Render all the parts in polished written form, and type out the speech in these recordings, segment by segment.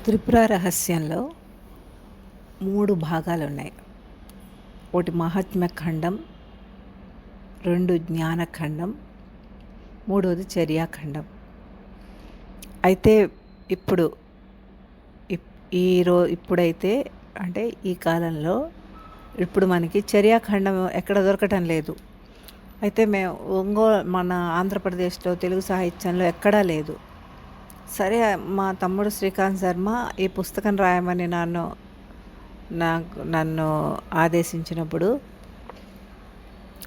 త్రిపుర రహస్యంలో 3 భాగాలున్నాయి. ఒకటి మహాత్మ్య ఖండం, 2 జ్ఞానఖండం, 3వది చర్యాఖండం. అయితే ఇప్పుడు ఇప్పుడైతే అంటే ఈ కాలంలో ఇప్పుడు మనకి చర్యాఖండం ఎక్కడ దొరకటం లేదు. అయితే మేము మన ఆంధ్రప్రదేశ్లో తెలుగు సాహిత్యంలో ఎక్కడా లేదు. సరే, మా తమ్ముడు శ్రీకాంత్ శర్మ ఈ పుస్తకం రాయమని నన్ను ఆదేశించినప్పుడు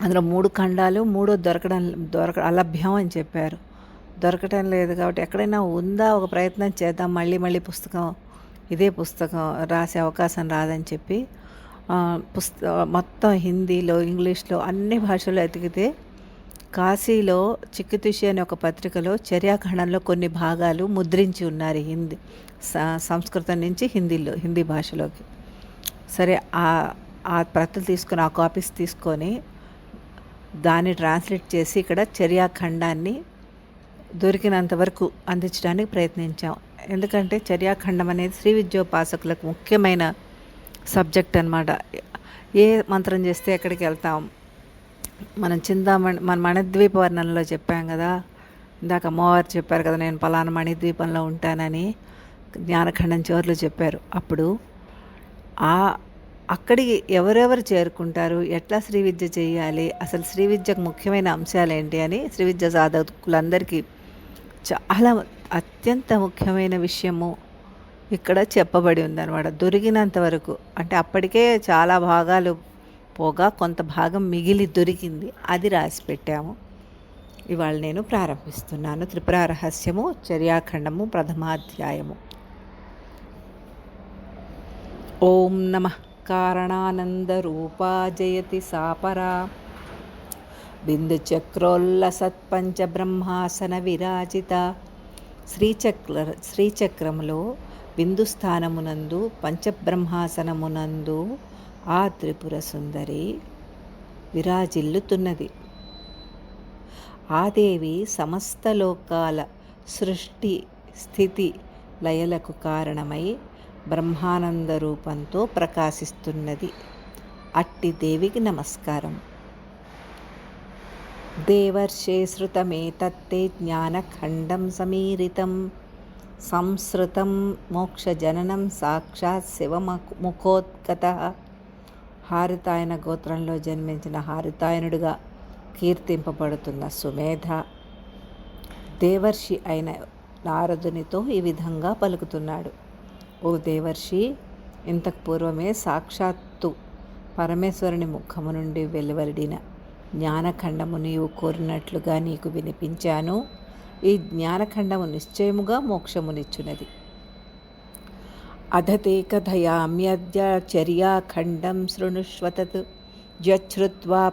అందులో 3 ఖండాలు, 3 అలభ్యం అని చెప్పారు. దొరకటం లేదు కాబట్టి ఎక్కడైనా ఉందా, ఒక ప్రయత్నం చేద్దాం, మళ్ళీ ఇదే పుస్తకం రాసే అవకాశం రాదని చెప్పి మొత్తం హిందీలో, ఇంగ్లీష్లో అన్ని భాషల్లో ఎతికితే కాశీలో చిక్కితుషి అనే ఒక పత్రికలో చర్యాఖండంలో కొన్ని భాగాలు ముద్రించి ఉన్నారు సంస్కృతం నుంచి హిందీ భాషలోకి. సరే, ఆ ప్రతులు తీసుకొని, ఆ కాపీస్ తీసుకొని దాన్ని ట్రాన్స్లేట్ చేసి ఇక్కడ చర్యాఖండాన్ని దొరికినంత వరకు అందించడానికి ప్రయత్నించాం. ఎందుకంటే చర్యాఖండం అనేది శ్రీ విద్యోపాసకులకు ముఖ్యమైన సబ్జెక్ట్ అన్నమాట. ఏ మంత్రం చేస్తే ఎక్కడికి వెళ్తాం, మనం మన మణిద్వీప వర్ణనలో చెప్పాం కదా, ఇందాక అమ్మవారు చెప్పారు కదా, నేను పలానా మణిద్వీపంలో ఉంటానని జ్ఞానఖండం చివరిలో చెప్పారు. అప్పుడు అక్కడికి ఎవరెవరు చేరుకుంటారు, ఎట్లా శ్రీ విద్య చేయాలి, అసలు శ్రీ విద్యకు ముఖ్యమైన అంశాలు ఏంటి అని శ్రీ విద్య సాధకులందరికీ చాలా అత్యంత ముఖ్యమైన విషయము ఇక్కడ చెప్పబడి ఉందన్నమాట. దొరికినంత వరకు, అంటే అప్పటికే చాలా భాగాలు పోగా కొంత భాగం మిగిలి దొరికింది, అది రాసి పెట్టాము. ఇవాళ నేను ప్రారంభిస్తున్నాను. త్రిపుర రహస్యము, చర్యాఖండము, ప్రథమాధ్యాయము. ఓం నమః కారణానంద రూపా జయతి సాపరా బిందుచక్రోల్లసత్పంచ బ్రహ్మాసన విరాజిత. శ్రీచక్రములో బిందుస్థానమునందు పంచబ్రహ్మాసనమునందు ఆ త్రిపుర సుందరి విరాజిల్లుతున్నది. ఆ దేవి సమస్త లోకాల సృష్టి స్థితి లయలకు కారణమై బ్రహ్మానంద రూపంతో ప్రకాశిస్తున్నది. అట్టి దేవికి నమస్కారం. దేవర్షే శృతమేతత్తే జ్ఞానఖండం సమీరితం సంస్కృతం మోక్షజననం సాక్షాత్ శివముఖోద్గతః. హారితాయన గోత్రంలో జన్మించిన హారితాయనుడిగా కీర్తింపబడుతున్న సుమేధ దేవర్షి అయిన నారదునితో ఈ విధంగా పలుకుతున్నాడు. ఓ దేవర్షి, ఇంతకు పూర్వమే సాక్షాత్తు పరమేశ్వరుని ముఖము నుండి వెలువడిన జ్ఞానఖండము నీవు కోరినట్లుగా నీకు వినిపించాను. ఈ జ్ఞానఖండము నిశ్చయముగా మోక్షమునిచ్చునది. అధతే కథయామ్యద్య చర్యాఖండం శృణుష్వతత్ శ్రుత్వా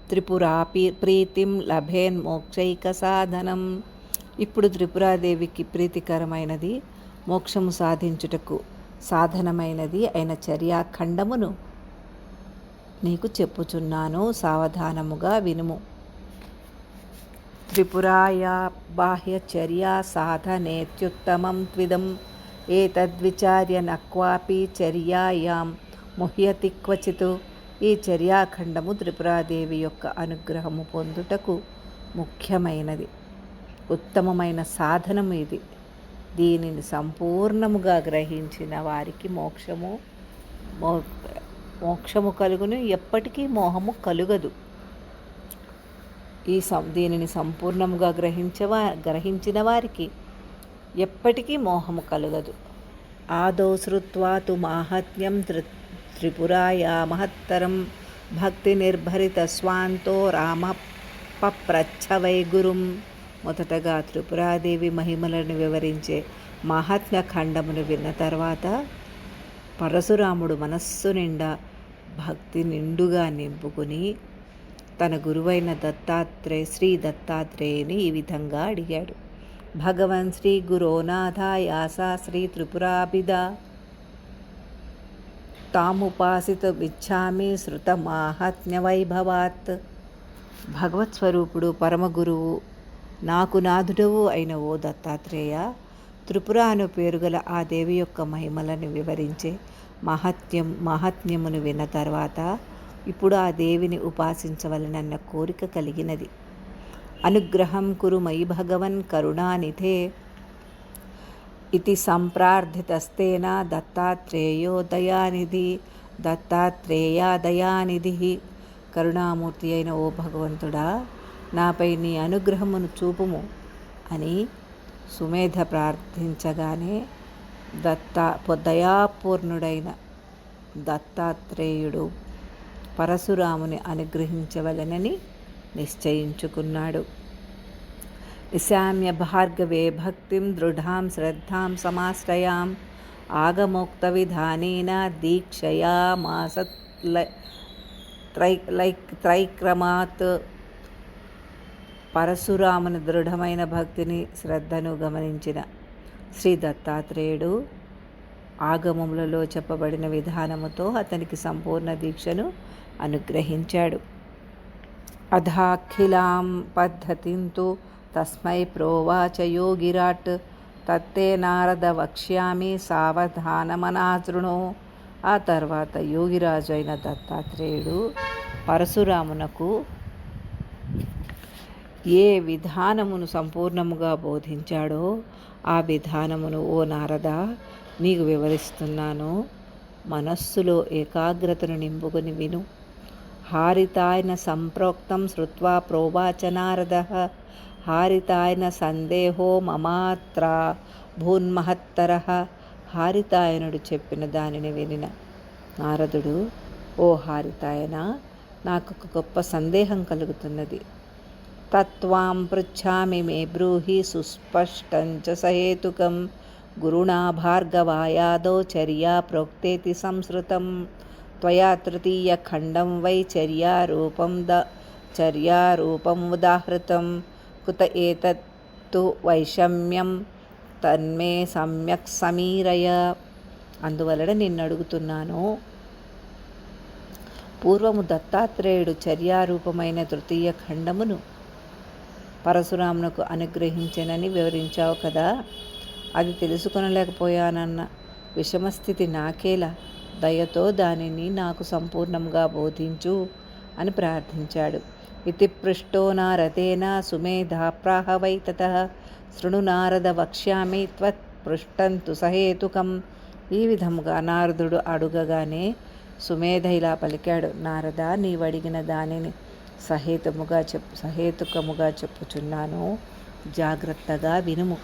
త్రిపురాపి ప్రీతిం లభేన్ మోక్షైక సాధనం. ఇప్పుడు త్రిపురాదేవికి ప్రీతికరమైనది, మోక్షము సాధించుటకు సాధనమైనది అయిన చర్యాఖండమును నీకు చెప్పుచున్నాను, సావధానముగా వినుము. త్రిపురాయా బాహ్యచర్యా సాధనేత్యుత్తమం త్విదం ఏతద్విచార్య నక్వాపి చర్యాయాం ముహ్యతి క్వచిత్. ఈ చర్యాఖండము త్రిపురాదేవి యొక్క అనుగ్రహము పొందుటకు ముఖ్యమైనది, ఉత్తమమైన సాధనము ఇది. దీనిని సంపూర్ణముగా గ్రహించిన వారికి మోక్షము కలుగును, ఎప్పటికీ మోహము కలుగదు. దీనిని సంపూర్ణముగా గ్రహించిన వారికి ఎప్పటికీ మోహము కలుగదు. ఆదో శ్రుత్వా తు మాహాత్మ్యం త్రిపురాయా మహత్తరం భక్తి నిర్భరిత స్వాంతో రామ పప్రచ్ఛ వై గురుం. మొదటగా త్రిపురాదేవి మహిమలను వివరించే మహాత్మ్య ఖండమును విన్న తర్వాత పరశురాముడు మనస్సు నిండా భక్తి నిండుగా నింపుకుని తన గురువైన శ్రీ దత్తాత్రేయుని ఈ విధంగా అడిగాడు. భగవన్ శ్రీ గురోనాథాయాసా శ్రీ త్రిపురాభిద తాముపాసితుమిచ్ఛామి శృత మాహాత్మ్య వైభవాత్. భగవత్ స్వరూపుడు పరమగురువు నాకు నాథుడవు అయిన ఓ దత్తాత్రేయ, త్రిపుర అను పేరుగల ఆ దేవి యొక్క మహిమలను వివరించే మహాత్మ్యమును విన్న తర్వాత ఇప్పుడు ఆ దేవిని ఉపాసించవలనన్న కోరిక కలిగినది. అనుగ్రహం కురు మయి భగవన్ కరుణానిధే ఇతి సంప్రార్థితస్తేన దత్తాత్రేయాదయానిధి. కరుణామూర్తి అయిన ఓ భగవంతుడా, నాపై నీ అనుగ్రహమును చూపుము అని సుమేధ ప్రార్థించగానే దయాపూర్ణుడైన దత్తాత్రేయుడు పరశురాముని అనుగ్రహించవలెనని నిశ్చయించుకున్నాడు. నిశామ్య భార్గవే భక్తిం దృఢాం శ్రద్ధాం సమాశ్రయాం ఆగమోక్త విధానేన దీక్షయా మాసత్ త్రైక్రమాత్. పరశురాముని దృఢమైన భక్తిని శ్రద్ధను గమనించిన శ్రీ దత్తాత్రేయుడు ఆగమములలో చెప్పబడిన విధానముతో అతనికి సంపూర్ణ దీక్షను అనుగ్రహించాడు. అథాఖిలాం పద్ధతింతు తస్మై ప్రోవాచ యోగిరాట్ తత్తే నారద వక్ష్యామి సావధానమనాశృణు. ఆ తర్వాత యోగిరాజు అయిన దత్తాత్రేయుడు పరశురామునకు ఏ విధానమును సంపూర్ణముగా బోధించాడో ఆ విధానమును ఓ నారద నీకు వివరిస్తున్నాను. మనస్సులో ఏకాగ్రతను నింపుకొని విను. హారితాయన సంప్రోక్తం శ్రుత్వా ప్రోవాచ నారదః హారితాయన సందేహో మమాత్ర భూన్మహత్తరః. హారితాయనుడు చెప్పిన దానిని వినిన నారదుడు, ఓ హారితాయన, నాకు ఒక గొప్ప సందేహం కలుగుతున్నది. తత్వాం పృచ్ఛామి మే బ్రూహి సుస్పష్టంచ సహేతుకం గురుణా భార్గవాయాదో చర్యా ప్రోక్తేతి సంస్కృతం త్వయా తృతీయ ఖండం వై చర్యారూపం ఉదాహృతం కుత ఏతత్తు వైషమ్యం తన్మే సమ్యక్ సమీరయ. అందువలన నిన్ను అడుగుతున్నాను, పూర్వము దత్తాత్రేయుడు చర్యారూపమైన తృతీయ ఖండమును పరశురామునకు అనుగ్రహించెనని వివరించావు కదా, అది తెలుసుకొనలేకపోయానన్న విషమస్థితి నాకేలా, దయతో దానిని నాకు సంపూర్ణంగా బోధించు అని ప్రార్థించాడు. ఇతి పృష్టో నారదేన సుమేధా ప్రాహ వై తతః శృణు నారద వక్ష్యామి త్వత్ పృష్టంతు సహేతుకం. ఈ విధముగా నారదుడు అడుగగానే సుమేధ ఇలా పలికాడు, నారద, నీవడిగిన దానిని సహేతుకముగా చెప్పుచున్నాను, జాగ్రత్తగా వినుము.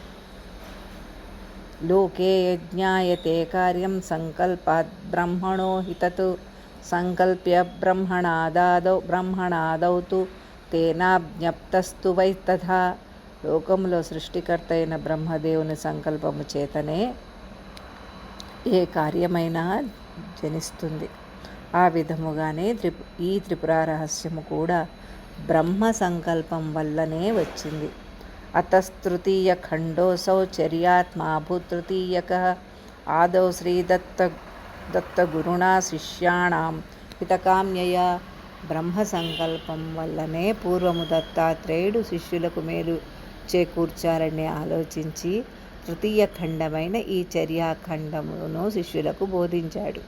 లోకే యజ్ఞాయతే కార్యం సంకల్పాద్ బ్రహ్మణో హితతు సంకల్ప్య బ్రహ్మణాదౌ తు తేనాజ్ఞప్తస్తు వై తథా. లోకంలో సృష్టికర్త అయిన బ్రహ్మదేవుని సంకల్పము చేతనే ఏ కార్యమైనా జనిస్తుంది. ఆ విధముగానే ఈ త్రిపుర రహస్యము కూడా బ్రహ్మ సంకల్పం వల్లనే వచ్చింది. అతస్తృతీయ ఖండోసౌ చర్యాత్మాభూతృతీయకః ఆదౌ శ్రీదత్తగురుణా శిష్యాణం హితకామ్యయా. బ్రహ్మ సంకల్పం వల్లనే పూర్వము దత్తాత్రేయుడు శిష్యులకు మేలు చేకూర్చాలని ఆలోచించి తృతీయ ఖండమైన ఈ చర్యాఖండమును శిష్యులకు బోధించాడు.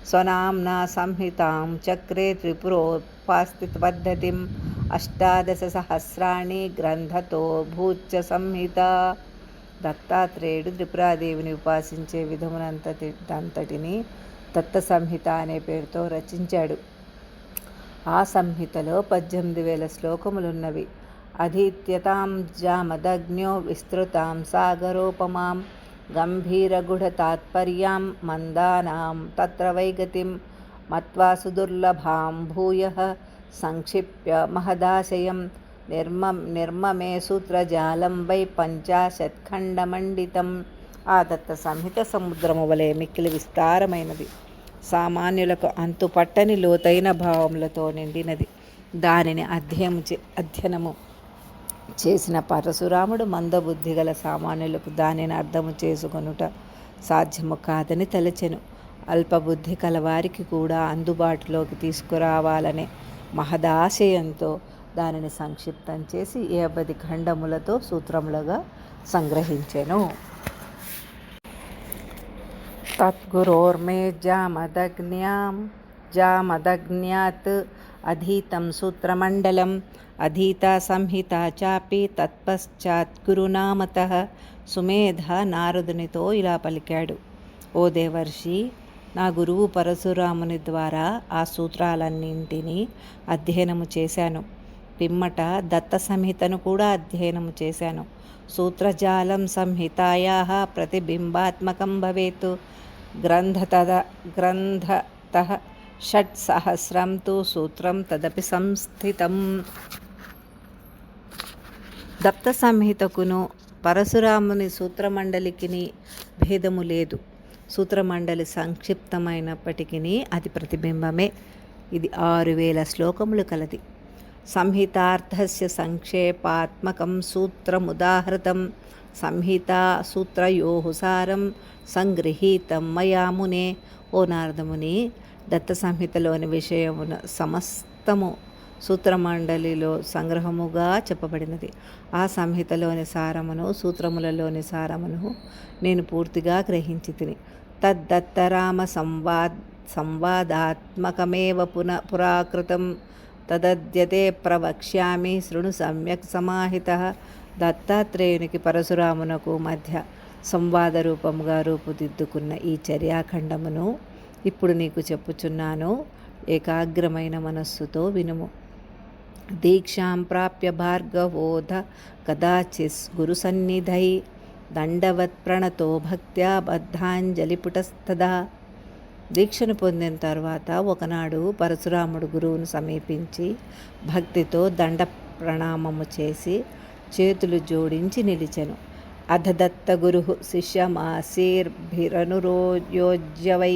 స్వనామ్నా సంహితాం చక్రే త్రిపురోపాస్తి పద్ధతిం అష్టాదశ సహస్రాణి గ్రంథతో భూచ సంహిత. దత్తాత్రేయుడు త్రిపురాదేవిని ఉపాసించే విధమునంతటిని దత్త సంహిత అనే పేరుతో రచించాడు. ఆ సంహితలో 18,000 శ్లోకములున్నవి. అధీత్యతాం జామదగ్న్యో విస్తృతాం సాగరోపమాం గంభీరగుఢ తాత్పర్యాం మందానాం తత్ర వైగతిం మత్వా సుదుర్లభాం భూయః సంక్షిప్య మహదాశయం నిర్మమే సూత్రజాలం వై 50 ఖండమండితం. ఆ దత్త సంహిత సముద్రము వలె మిక్కిలి విస్తారమైనది, సామాన్యులకు అంతుపట్టని లోతైన భావములతో నిండినది. దానిని అధ్యయనము చేసిన పరశురాముడు మందబుద్ధి గల సామాన్యులకు దానిని అర్థము చేసుకొనుట సాధ్యము కాదని తలచెను. అల్పబుద్ధి కలవారికి కూడా అందుబాటులోకి తీసుకురావాలనే మహదాశయంతో దానిని సంక్షిప్తం చేసి 50 ఖండములతో సూత్రములుగా సంగ్రహించెను. तद्गुरोर्मे जामदग्न्यात् अधीतं सूत्रमण्डलम् अधीता సంహితా చాపి తత్పశ్చాత్ గురునామతః. సుమేధ నారదునితో ఇలా పలికాడు: ఓ దేవర్షి, నా గురువు పరశురాముని ద్వారా ఆ సూత్రాలన్నింటినీ అధ్యయనము చేశాను. పిమ్మట దత్త సంహితను కూడా అధ్యయనము చేశాను. సూత్రజాలం సంహితాయాః ప్రతిబింబాత్మకం భవేత్. గ్రంథతః షట్సహస్రం తు సూత్రం తదపి సంస్థితం. దత్త సంహితకును పరశురాముని సూత్రమండలికిని భేదము లేదు. సూత్రమండలి సంక్షిప్తమైనప్పటికీ అది ప్రతిబింబమే. ఇది 6000 శ్లోకములు కలది. సంహితార్థస్య సంక్షేపాత్మకం సూత్రముదాహృతం. సంహితా సూత్రయోః సారం సంగృహీతం మయా మునే. ఓ నారదముని, దత్త సంహితలోని విషయమున సమస్తము సూత్రమండలిలో సంగ్రహముగా చెప్పబడినది. ఆ సంహితలోని సారమును, సూత్రములలోని సారమును నేను పూర్తిగా గ్రహించి తిని. తద్దత్తరామ సంవాదాత్మకమేవ పురాకృతం తదద్యతే ప్రవక్ష్యామి శృణు సమ్యక్ సమాహితః. దత్తాత్రేయునికి పరశురామునకు మధ్య సంవాద రూపముగా రూపుదిద్దుకున్న ఈ చర్యాఖండమును ఇప్పుడు నీకు చెప్పుచున్నాను. ఏకాగ్రమైన మనస్సుతో వినుము. దీక్షాం ప్రాప్య భార్గవోధ కదాచిత్ గురుసన్నిధై దండవత్ ప్రణతో భక్త్యా బద్ధాంజలిపుటస్తదా. దీక్షను పొందిన తర్వాత ఒకనాడు పరశురాముడు గురువును సమీపించి భక్తితో దండ ప్రణామము చేసి చేతులు జోడించి నిలిచెను. అధదత్త గురు శిష్యమాసీర్భిరనురోయోజ్యవై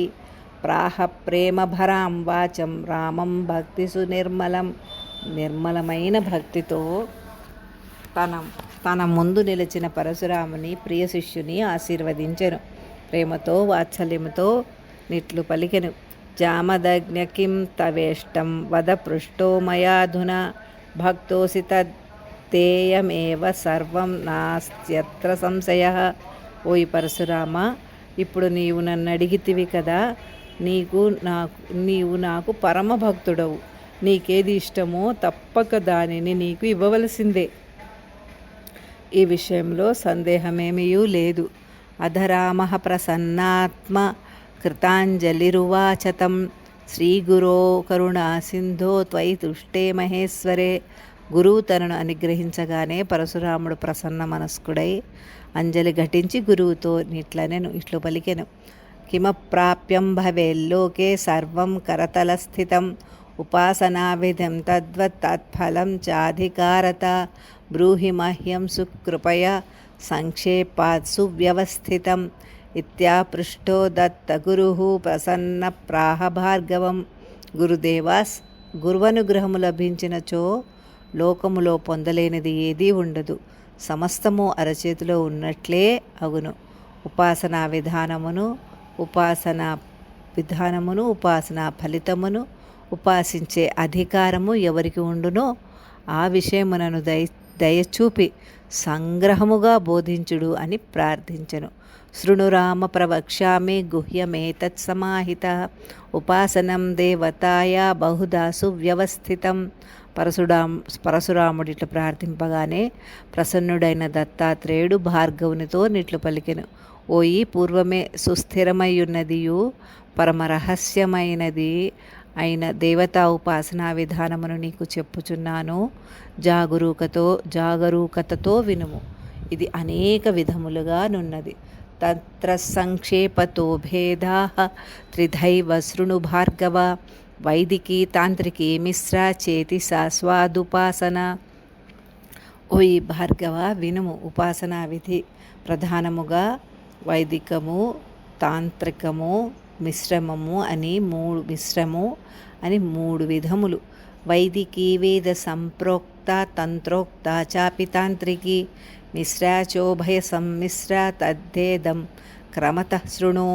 ప్రాహ ప్రేమభరాం వాచం రామం భక్తిసు నిర్మలం. నిర్మలమైన భక్తితో తన ముందు నిలిచిన పరశురాముని ప్రియ శిష్యుని ఆశీర్వదించెను. ప్రేమతో వాత్సల్యముతో నిట్లు పలికెను: జామదగ్న్య కిం తవేష్టం వద పృష్టో మయాధునా భక్తోసి తత్తేయమేవ సర్వం నాస్త్యత్ర సంశయః. ఓయి పరశురామ, ఇప్పుడు నీవు నన్ను అడిగితివి కదా, నీవు నాకు పరమ భక్తుడవు. నీకేది ఇష్టమో తప్పక దానిని నీకు ఇవ్వవలసిందే. ఈ విషయంలో సందేహమేమీ లేదు. అధరామః ప్రసన్నాత్మ కృతాంజలిరువాచతం. శ్రీగురో కరుణా సింధో త్వయి తుష్టే మహేశ్వరే. గురువు తనను అనుగ్రహించగానే పరశురాముడు ప్రసన్న మనస్కుడై అంజలి ఘటించి గురువుతో ఇట్లు పలికెను: కిమప్రాప్యం భవేల్లోకే సర్వం కరతలస్థితం ఉపాసనా విధిం తద్వత్ తత్ఫలం చాధికారత. బ్రూహి మహ్యం సుకృపయా సంక్షేపాత్ సువ్యవస్థితం. ఇత్యాపృష్టో దత్త గురుః ప్రసన్న ప్రాహ భార్గవం. గురుదేవాస్, గురువనుగ్రహము లభించినచో లోకములో పొందలేనిది ఏదీ ఉండదు. సమస్తము అరచేతిలో ఉన్నట్లే అగును. ఉపాసనా విధానమును, ఉపాసనా ఫలితమును, ఉపాసించే అధికారము ఎవరికి ఉండునో ఆ విషయమునను దయచూపి సంగ్రహముగా బోధించుడు అని ప్రార్థించెను. శృణురామ ప్రవక్ష్యామి గుహ్యమేతత్ సమాహితః ఉపాసనం దేవతాయా బహుధా సువ్యవస్థితం. పరశురాముడిట్లు ప్రార్థింపగానే ప్రసన్నుడైన దత్తాత్రేయుడు భార్గవునితో నిట్లు పలికెను: ఓయి పూర్వమే సుస్థిరమయ్యున్నదియు పరమరహస్యమైనది అయిన దేవతా ఉపాసనా విధానమును నీకు చెప్పుచున్నాను. జాగరూకతతో వినుము. ఇది అనేక విధములుగా నున్నది. తత్ర సంక్షేపతో భేదాః త్రిధైవ శృణు భార్గవ. వైదికీ, తాంత్రికీ, మిశ్రా, చేతి సాస్వాదుపాసన. ఓయి భార్గవ, వినుము. ఉపాసనా విధి ప్రధానముగా వైదికము, తాంత్రికము, మిశ్రము అని మూడు విధములు. వైదికీ వేద సంప్రోక్త తంత్రోక్త చాపి తాంత్రికీ. మిశ్రా చోభయ సమ్మిశ్ర తద్ధేదం క్రమతః శృణు.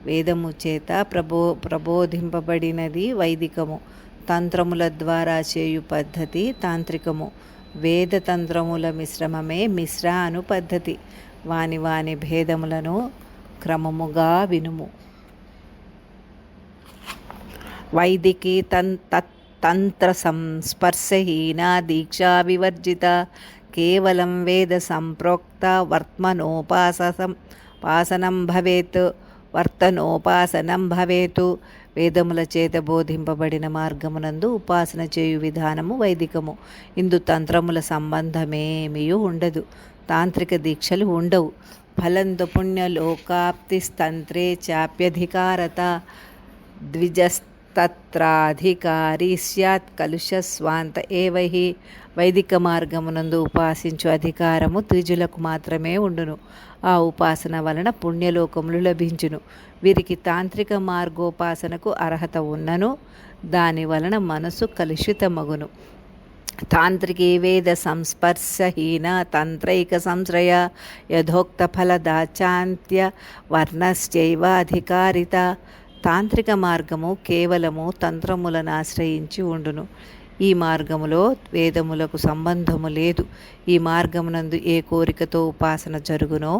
వేదము చేత ప్రబోధింపబడినది వైదికము. తంత్రముల ద్వారా చేయు పద్ధతి తాంత్రికము. వేద తంత్రముల మిశ్రమమే మిశ్ర అను పద్ధతి. వాని భేదములను క్రమముగా వినుము. వైదికీ తంత్ర సంస్పర్శహీనా దీక్షా వివర్జిత కేవలం వేద సంప్రోక్త వర్త్మనోపాసనం భవేత్ వర్తనోపాసనం భవేతు. వేదముల చేత బోధింపబడిన మార్గమునందు ఉపాసన చేయు విధానము వైదికము. ఇందు తంత్రముల సంబంధమేమియూ ఉండదు. తాంత్రిక దీక్షలు ఉండవు. ఫలంతు పుణ్యలోకాప్తిస్తంత్రే చాప్యధికారత ద్విజస్తత్రాధికారి స్యాత్ కలుషస్వాంత ఏవహి. వైదిక మార్గమునందు ఉపాసించు అధికారము ద్విజులకు మాత్రమే ఉండును. ఆ ఉపాసన వలన పుణ్యలోకములు లభించును. వీరికి తాంత్రిక మార్గోపాసనకు అర్హత ఉన్నను దాని వలన మనసు కలుషితమగును. తాంత్రికీ వేద సంస్పర్శహీన తంత్రైక సంశ్రయ యథోక్త ఫలదాచాంత్య వర్ణశ్చైవ అధికారిత. తాంత్రిక మార్గము కేవలము తంత్రములను ఆశ్రయించి ఉండును. ఈ మార్గములో వేదములకు సంబంధము లేదు. ఈ మార్గమునందు ఏ కోరికతో ఉపాసన జరుగునో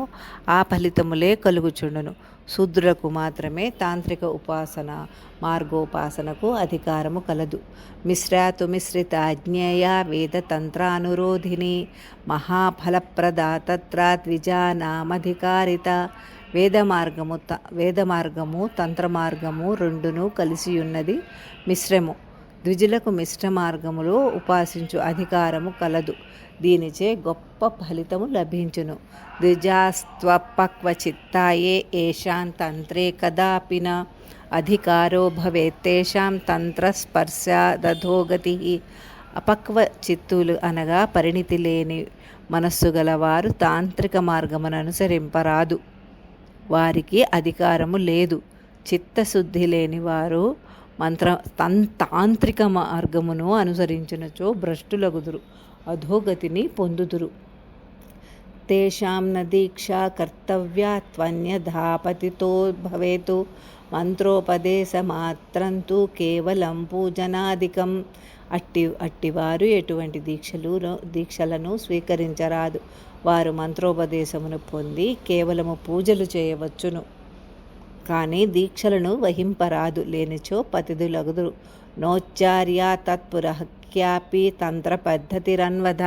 ఆ ఫలితములే కలుగుచుండును. శూద్రులకు మాత్రమే తాంత్రిక ఉపాసన మార్గోపాసనకు అధికారము కలదు. మిశ్రాతు మిశ్రిత అజ్ఞేయ వేదతంత్రానురోధిని మహాఫలప్రదా తత్ర ద్విజానామధికారిత. వేద మార్గము తంత్ర మార్గము రెండును కలిసియున్నది మిశ్రము. ద్విజులకు మిశ్ర మార్గములో ఉపాసించు అధికారము కలదు. దీనిచే గొప్ప ఫలితము లభించును. ద్విజాస్త్వపక్వచిత్తాయే ఏషాం తంత్రే కదాపిన అధికారో భవేత్తేషాం తంత్రస్పర్శాదధోగతి. అపక్వ చిత్తులు అనగా పరిణితి లేని మనస్సు గలవారు తాంత్రిక మార్గమును అనుసరింపరాదు. వారికి అధికారము లేదు. చిత్తశుద్ధి లేని వారు తాంత్రిక మార్గమును అనుసరించినచో భ్రష్టులగుదురు, అధోగతిని పొందుదురు. తేషాం న దీక్షా కర్తవ్యా త్వన్యథాపతితో భవేతు మంత్రోపదేశమాత్రంతు కేవలం పూజనాదికం. అట్టివారు ఎటువంటి దీక్షలను స్వీకరించరాదు. వారు మంత్రోపదేశమును పొంది కేవలము పూజలు చేయవచ్చును కానీ దీక్షలను వహింపరాదు. లేనిచో పతిదులగుదురు. నోచ్చార్య తత్పురహ్యాపి తంత్ర పద్ధతిరన్వధ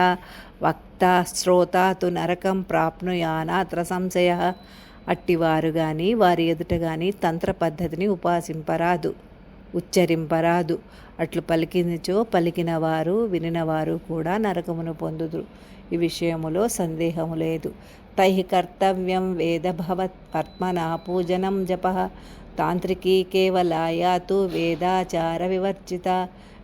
వక్త శ్రోతాతు నరకం ప్రాప్నుయానాత్ర సంశయ. అట్టివారు గాని వారి ఎదుట గాని తంత్ర పద్ధతిని ఉచ్చరింపరాదు. అట్లు పలికినచో పలికిన వారు వినినవారు కూడా నరకమును పొందుదురు. ఈ విషయములో సందేహము లేదు. తై కర్తవ్యం వేదభవత్ ఆత్మనా పూజనం జప. తాంత్రికీ కేవలాయాతు వేదాచార వివర్జిత.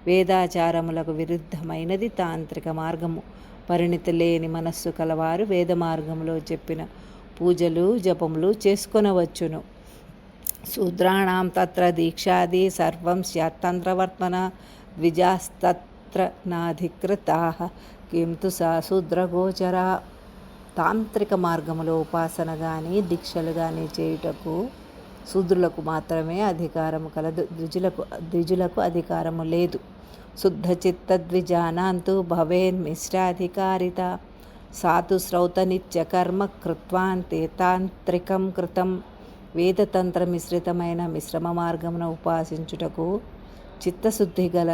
వేదాచారములకు విరుద్ధమైనది తాంత్రిక మార్గము. పరిణితి లేని మనస్సు కలవారు వేద మార్గములో చెప్పిన పూజలు జపములు చేసుకొనవచ్చును. శూద్రాణం తత్ర దీక్షాది సర్వం స్యాత్తంత్రవర్త్మన ద్విజాస్తత్ర నాధికృతాః కింతు సా శూద్రగోచరా. తాంత్రిక మార్గములో ఉపాసన కానీ దీక్షలు కానీ చేయుటకు శూద్రులకు మాత్రమే అధికారము కలదు. ద్విజులకు అధికారము లేదు. శుద్ధ చిత్త ద్విజానాంతు భవేన్మిశ్రాధికారిత. సాతు శ్రౌత నిత్య కర్మ కృత్వాంతే తాంత్రికం కృతం. వేదతంత్ర మిశ్రితమైన మిశ్రమ మార్గమును ఉపాసించుటకు చిత్తశుద్ధి గల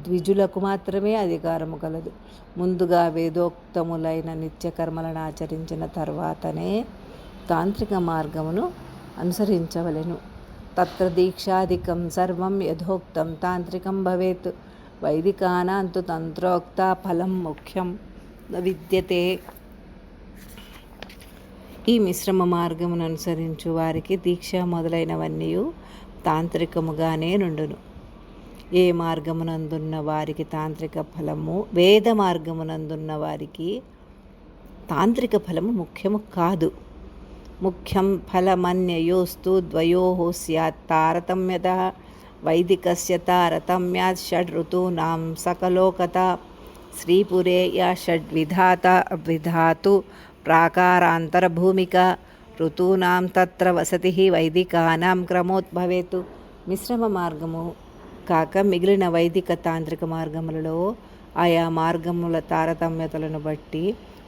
ద్విజులకు మాత్రమే అధికారము కలదు. ముందుగా వేదోక్తములైన నిత్యకర్మలను ఆచరించిన తర్వాతనే తాంత్రిక మార్గమును అనుసరించవలెను. తత్ర దీక్షాధికం సర్వం యథోక్తం తాంత్రికం భవేత్. వైదికానాంతు తంత్రోక్త ఫలం ముఖ్యం విద్యతే. ఈ మిశ్రమ మార్గమును అనుసరించు వారికి దీక్ష మొదలైనవన్నీ తాంత్రికముగానే నుండును. ఏ మార్గమునందున్న వారికి తాంత్రిక ఫలము, వేద మార్గమునందున్న వారికి తాంత్రిక ఫలము ముఖ్యము కాదు. ముఖ్యం ఫలమన్యయోస్తు ద్వయోః స్యాత్ తారతమ్యతః. వైదికస్య తారతమ్యాత్ షడ్ ఋతూనాం సకలోకత. శ్రీపురే యా షడ్విధాతు ప్రాకారాంతరభూమిక. ఋతూనాం తత్ర వసతి వైదికానాం క్రమోద్భవేతు. మిశ్రమ మార్గము కాక మిగిలిన వైదిక తాంత్రిక మార్గములలో ఆయా మార్గముల తారతమ్యతలను బట్టి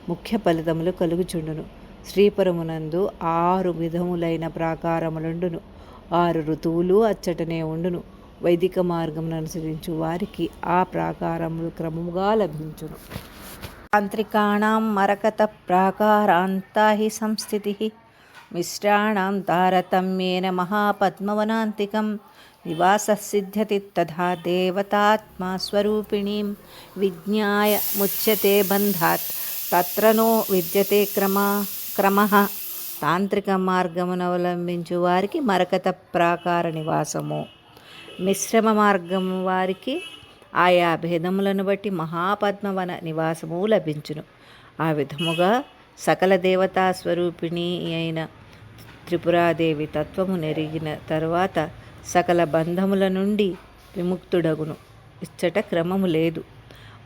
ముఖ్య ఫలితములు కలుగుచుండును. శ్రీపురమునందు 6 విధములైన ప్రాకారములుండును. 6 ఋతువులు అచ్చటనే ఉండును. వైదిక మార్గమును అనుసరించు వారికి ఆ ప్రాకారములు క్రమముగా లభించును. తాంత్రికాణం మరకత ప్రాకారాంతా హి సంస్థితి మిశ్రాణం తారతమ్యేన మహాపద్మవనాంతికం నివాససిద్ధ్యతి తథా దేవతాత్మస్వరూపిణీం విజ్ఞాయ ముచ్యతే బంధాత్ తత్ర నో విద్యతే క్రమః. తాంత్రిక మార్గమును అవలంబించు వారికి మరకత ప్రాకార నివాసము, మిశ్రమ మార్గము వారికి ఆయా భేదములను బట్టి మహాపద్మవన నివాసము లభించును. ఆ విధముగా సకల దేవతా స్వరూపిణి అయిన త్రిపురాదేవి తత్వము నెరిగిన తరువాత సకల బంధముల నుండి విముక్తుడగును. ఇచ్చట క్రమము లేదు.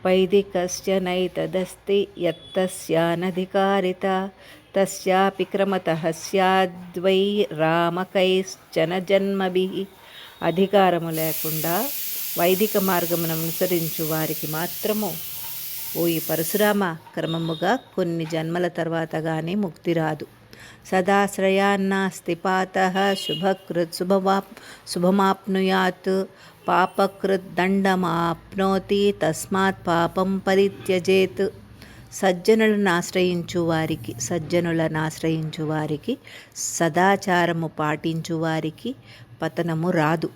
వైదికస్య నైతదస్తి యత్తస్యానధికారిత తస్యాపి క్రమతః స్యాద్వై రామకైశ్చన జన్మభిః. అధికారము లేకుండా వైదిక మార్గమును అనుసరించు వారికి మాత్రము ఓ ఈ పరశురామ క్రమముగా కొన్ని జన్మల తర్వాత కానీ ముక్తి రాదు. సదాశ్రయాన్నాస్తి పాతః శుభమాప్నుయాత్ పాపకృత్ దండమాప్నోతి తస్మాత్ పాపం పరిత్యజేత్. సజ్జనులను ఆశ్రయించు వారికి సదాచారము పాటించు వారికి పతనము రాదు.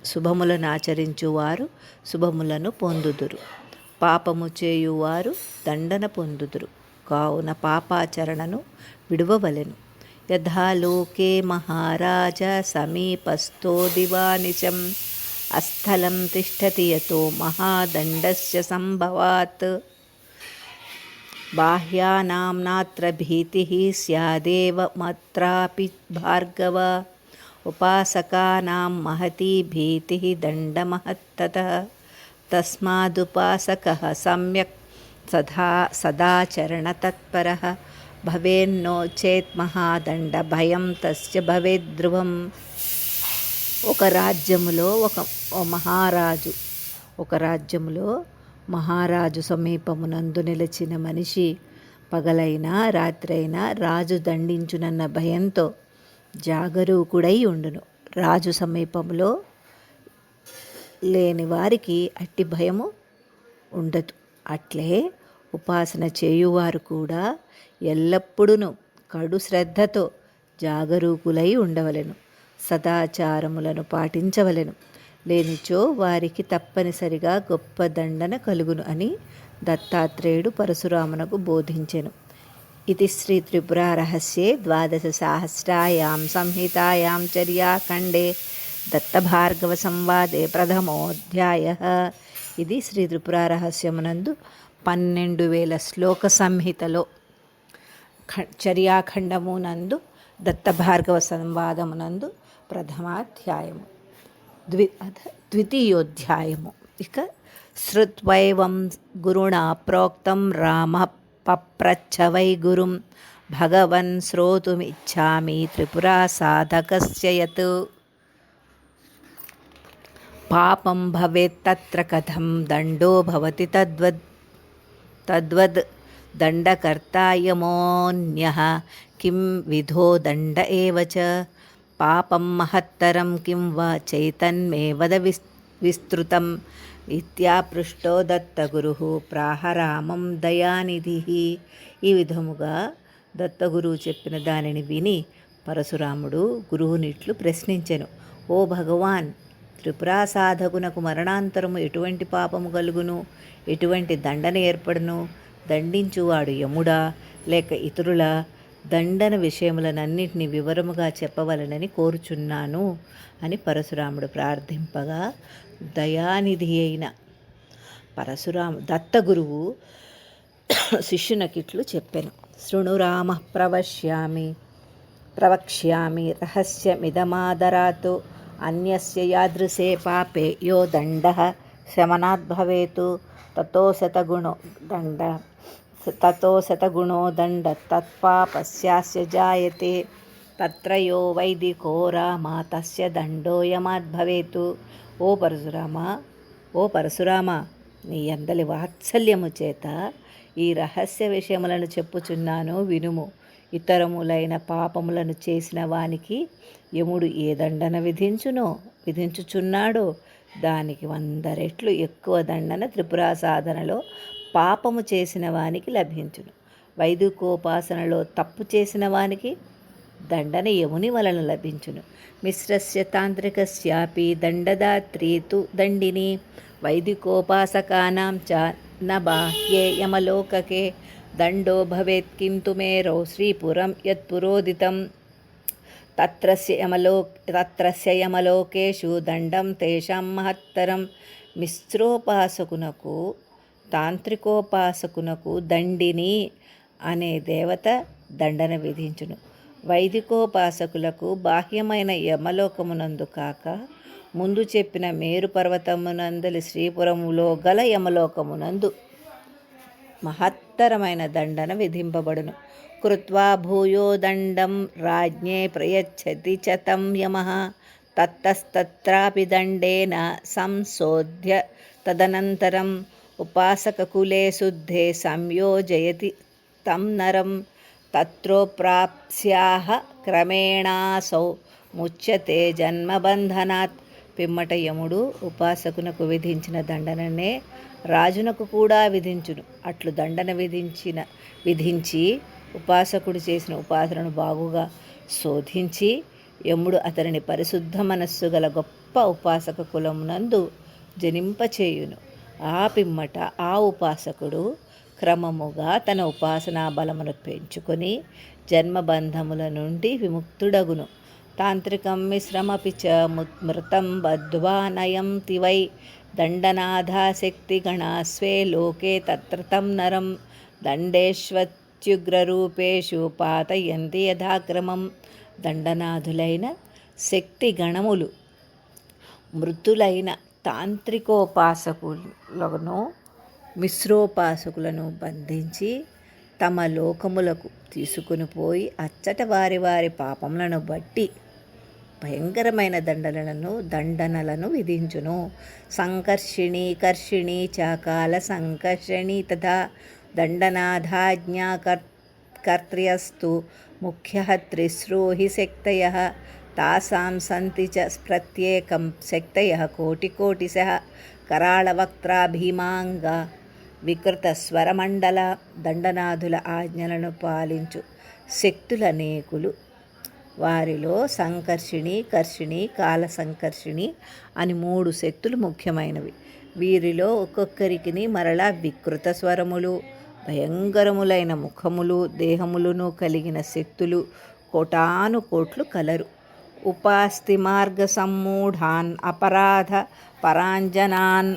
శుభములను ఆచరించువారు శుభములను పొందుదురు, పాపము చేయువారు దండన పొందుదురు. కావున పాపాచరణను విడువవలెను. యథాలోకే మహారాజ సమీపస్థో దివానిశం అస్థలం తిష్టతి యతో మహాదండస్య సంభవాత్. బాహ్యానాం నాత్ర భీతిః స్యాదేవ మత్రాపి భార్గవ ఉపాసకానాం మహతీ భీతిః దండమహత్తతః. తస్మాదుపాసకః సమ్యక్ సదాచరణతత్పరః భవేన్నో చేత్ మహాదండ భయం తస్య భవేద్ధ్రువం. ఒక రాజ్యములో మహారాజు సమీపమునందు నిలిచిన మనిషి పగలైనా రాత్రైనా రాజు దండించునన్న భయంతో జాగరూకుడై ఉండును. రాజు సమీపంలో లేని వారికి అట్టి భయము ఉండదు. అట్లే ఉపాసన చేయువారు కూడా ఎల్లప్పుడూ కడు శ్రద్ధతో జాగరూకులై ఉండవలెను. సదాచారములను పాటించవలెను. లేనిచో వారికి తప్పనిసరిగా గొప్ప దండన కలుగును అని దత్తాత్రేయుడు పరశురామునకు బోధించెను. ఇది శ్రీ త్రిపురా రహస్యే 12 సంహితాయాం చర్యాఖండే దత్తభార్గవ సంవాదే ప్రథమోऽధ్యాయః. ఇది శ్రీ త్రిపురా రహస్యమునందు 12,000 శ్లోక సంహితలో చర్యాఖండమునందు దత్తభార్గవ సంవాదమునందు ప్రథమాధ్యాయము, ద్వితీయోధ్యాయము. ఇక శ్రుత్వైవం గురుణా ప్రోక్తం రామ పప్రచ్ఛ వై గురుం భగవన్ శ్రోతుమిచ్ఛామి త్రిపురా సాధకస్య యత్ పాపం భవేత్ తత్ర కథం దండో భవతి తద్వద్ దండకర్తాయమోన్యః కిం విధో దండ ఏవ చ పాపం మహత్తరం కిం వా చైతన్మే వద విస్తృతం ఇత్యాపృష్టో దత్తగురుః ప్రాహ రామం దయానిధిః. ఈ విధముగా దత్తగురువు చెప్పిన దానిని విని పరశురాముడు గురువునిట్లు ప్రశ్నించెను. ఓ భగవాన్, త్రిపురా సాధకునకు మరణాంతరము ఎటువంటి పాపము కలుగును? ఎటువంటి దండన ఏర్పడును? దండించువాడు యముడా లేక ఇతరుల? దండన విషయములనన్నింటినీ వివరముగా చెప్పవలనని కోరుచున్నాను అని పరశురాముడు ప్రార్థింపగా, దయానిధి అయిన దత్తగురువు శిష్యునకిట్లు చెప్పెను. శృణు రామ ప్రవక్ష్యామి రహస్యమిదమాదరాత్ అన్యస్య యాదృశే పాపే యో దండః శమనాత్ భవేతు తతో శతగుణో దండ తత్పాపస్యాస్య జాయతే తత్ర యో వైదికో రామ తస్య దండో యమాత్ భవేతు. ఓ పరశురామ, నీ అందలి వాత్సల్యము చేత ఈ రహస్య విషయములను చెప్పుచున్నాను, వినుము. ఇతరములైన పాపములను చేసిన వానికి యముడు ఏ దండన విధించుచున్నాడో దానికి 100 రెట్లు ఎక్కువ దండన త్రిపురా సాధనలో పాపము చేసిన వానికి లభించును. వైదికోపాసనలో తప్పు చేసిన వానికి దండన యముని వలన లభించును. మిశ్రస్య తాంత్రికస్యాపి దండదాత్రీ తు దండిని వైదికోపాసకానాం చ న బాహ్యే యమలోకకే దండో భవేత్ కింతు మేరౌ శ్రీపురం యత్పురోదితం తత్రస్య యమలోకేషు దండం తేషాం మహత్తరం. మిశ్రోపాసకునకు తాంత్రికోపాసకునకు దండిని అనే దేవత దండన విధించును. వైదికోపాసకులకు బాహ్యమైన యమలోకమునందు కాక ముందు చెప్పిన మేరు పర్వతమునందలి శ్రీపురములో గల యమలోకమునందు మహత్తరమైన దండన విధింపబడును. కృత్వా భూయో దండం రాజ్ఞే ప్రయచ్చతి చ తం యమః తత్తస్తత్రాపి దండేన సంశోధ్య తదనంతరం ఉపాసకకులే శుద్ధే సంయోజయతి తం నరం తత్రోప్రాప్స్యాహ క్రమేణాసౌ ముచ్యతే జన్మబంధనాత్. పిమ్మట యముడు ఉపాసకునకు విధించిన దండననే రాజునకు కూడా విధించును. అట్లు దండన విధించి ఉపాసకుడు చేసిన ఉపాసనను బాగుగా శోధించి యముడు అతనిని పరిశుద్ధ మనస్సు గల గొప్ప ఉపాసక కులమునందు జనింపచేయును. ఆ పిమ్మట ఆ ఉపాసకుడు క్రమముగా తన ఉపాసనా బలమును పెంచుకొని జన్మబంధముల నుండి విముక్తుడగును. తాంత్రికం మిశ్రమపి చ మృతం బద్ధ్వా నయంతి వై దండనాథాశక్తిగణా స్వే లోకే తత్ర తం నరం దండేష్వత్యుగ్రరూపేషు పాతయంతి యథాక్రమం. దండనాథులైన శక్తి గణములు మృతులైన తాంత్రికోపాసకులను మిశ్రోపాసకులను బంధించి తమ లోకములకు తీసుకుని పోయి అచ్చట వారి వారి పాపములను బట్టి భయంకరమైన దండనలను విధించును. సంకర్షిణి కర్షిణి చాకాల సంకర్షణి తథా దండనాథాజ్ఞాకర్త్ర్యస్తు ముఖ్యః త్రిస్రో హి శక్తయః తాసాం సంతి చ ప్రత్యేకం శక్తయః కోటికోటిశః కరాళవక్త్రా భీమాంగ వికృత స్వరమండల. దండనాథుల ఆజ్ఞలను పాలించు శక్తులనేకులు. వారిలో సంకర్షిణి కర్షిణి కాల సంకర్షిణి అని 3 శక్తులు ముఖ్యమైనవి. వీరిలో ఒక్కొక్కరికి మరలా వికృత స్వరములు భయంకరములైన ముఖములు దేహములను కలిగిన శక్తులు కోటాను కోట్లు కలరు. ఉపాస్తి మార్గ సమ్మూఢాన్ అపరాధ పరాంజనాన్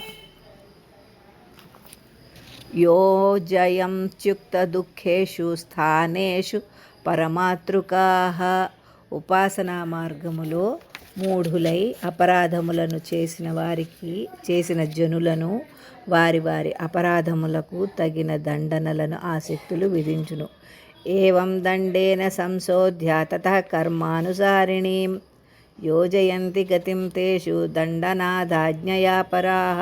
యోజయంత్యుక్త దుఃఖేషు స్థానేషు పరమాతృకాః. ఉపాసనా మార్గములో మూఢులై అపరాధములను చేసిన జనులను వారి వారి అపరాధములకు తగిన దండనలను ఆ శక్తులు విధించును. ఏవం దండేన సంశోధ్య తతః కర్మానుసారిణీం యోజయంతి గతిం తేషు దండనాథాజ్ఞయా పరాః.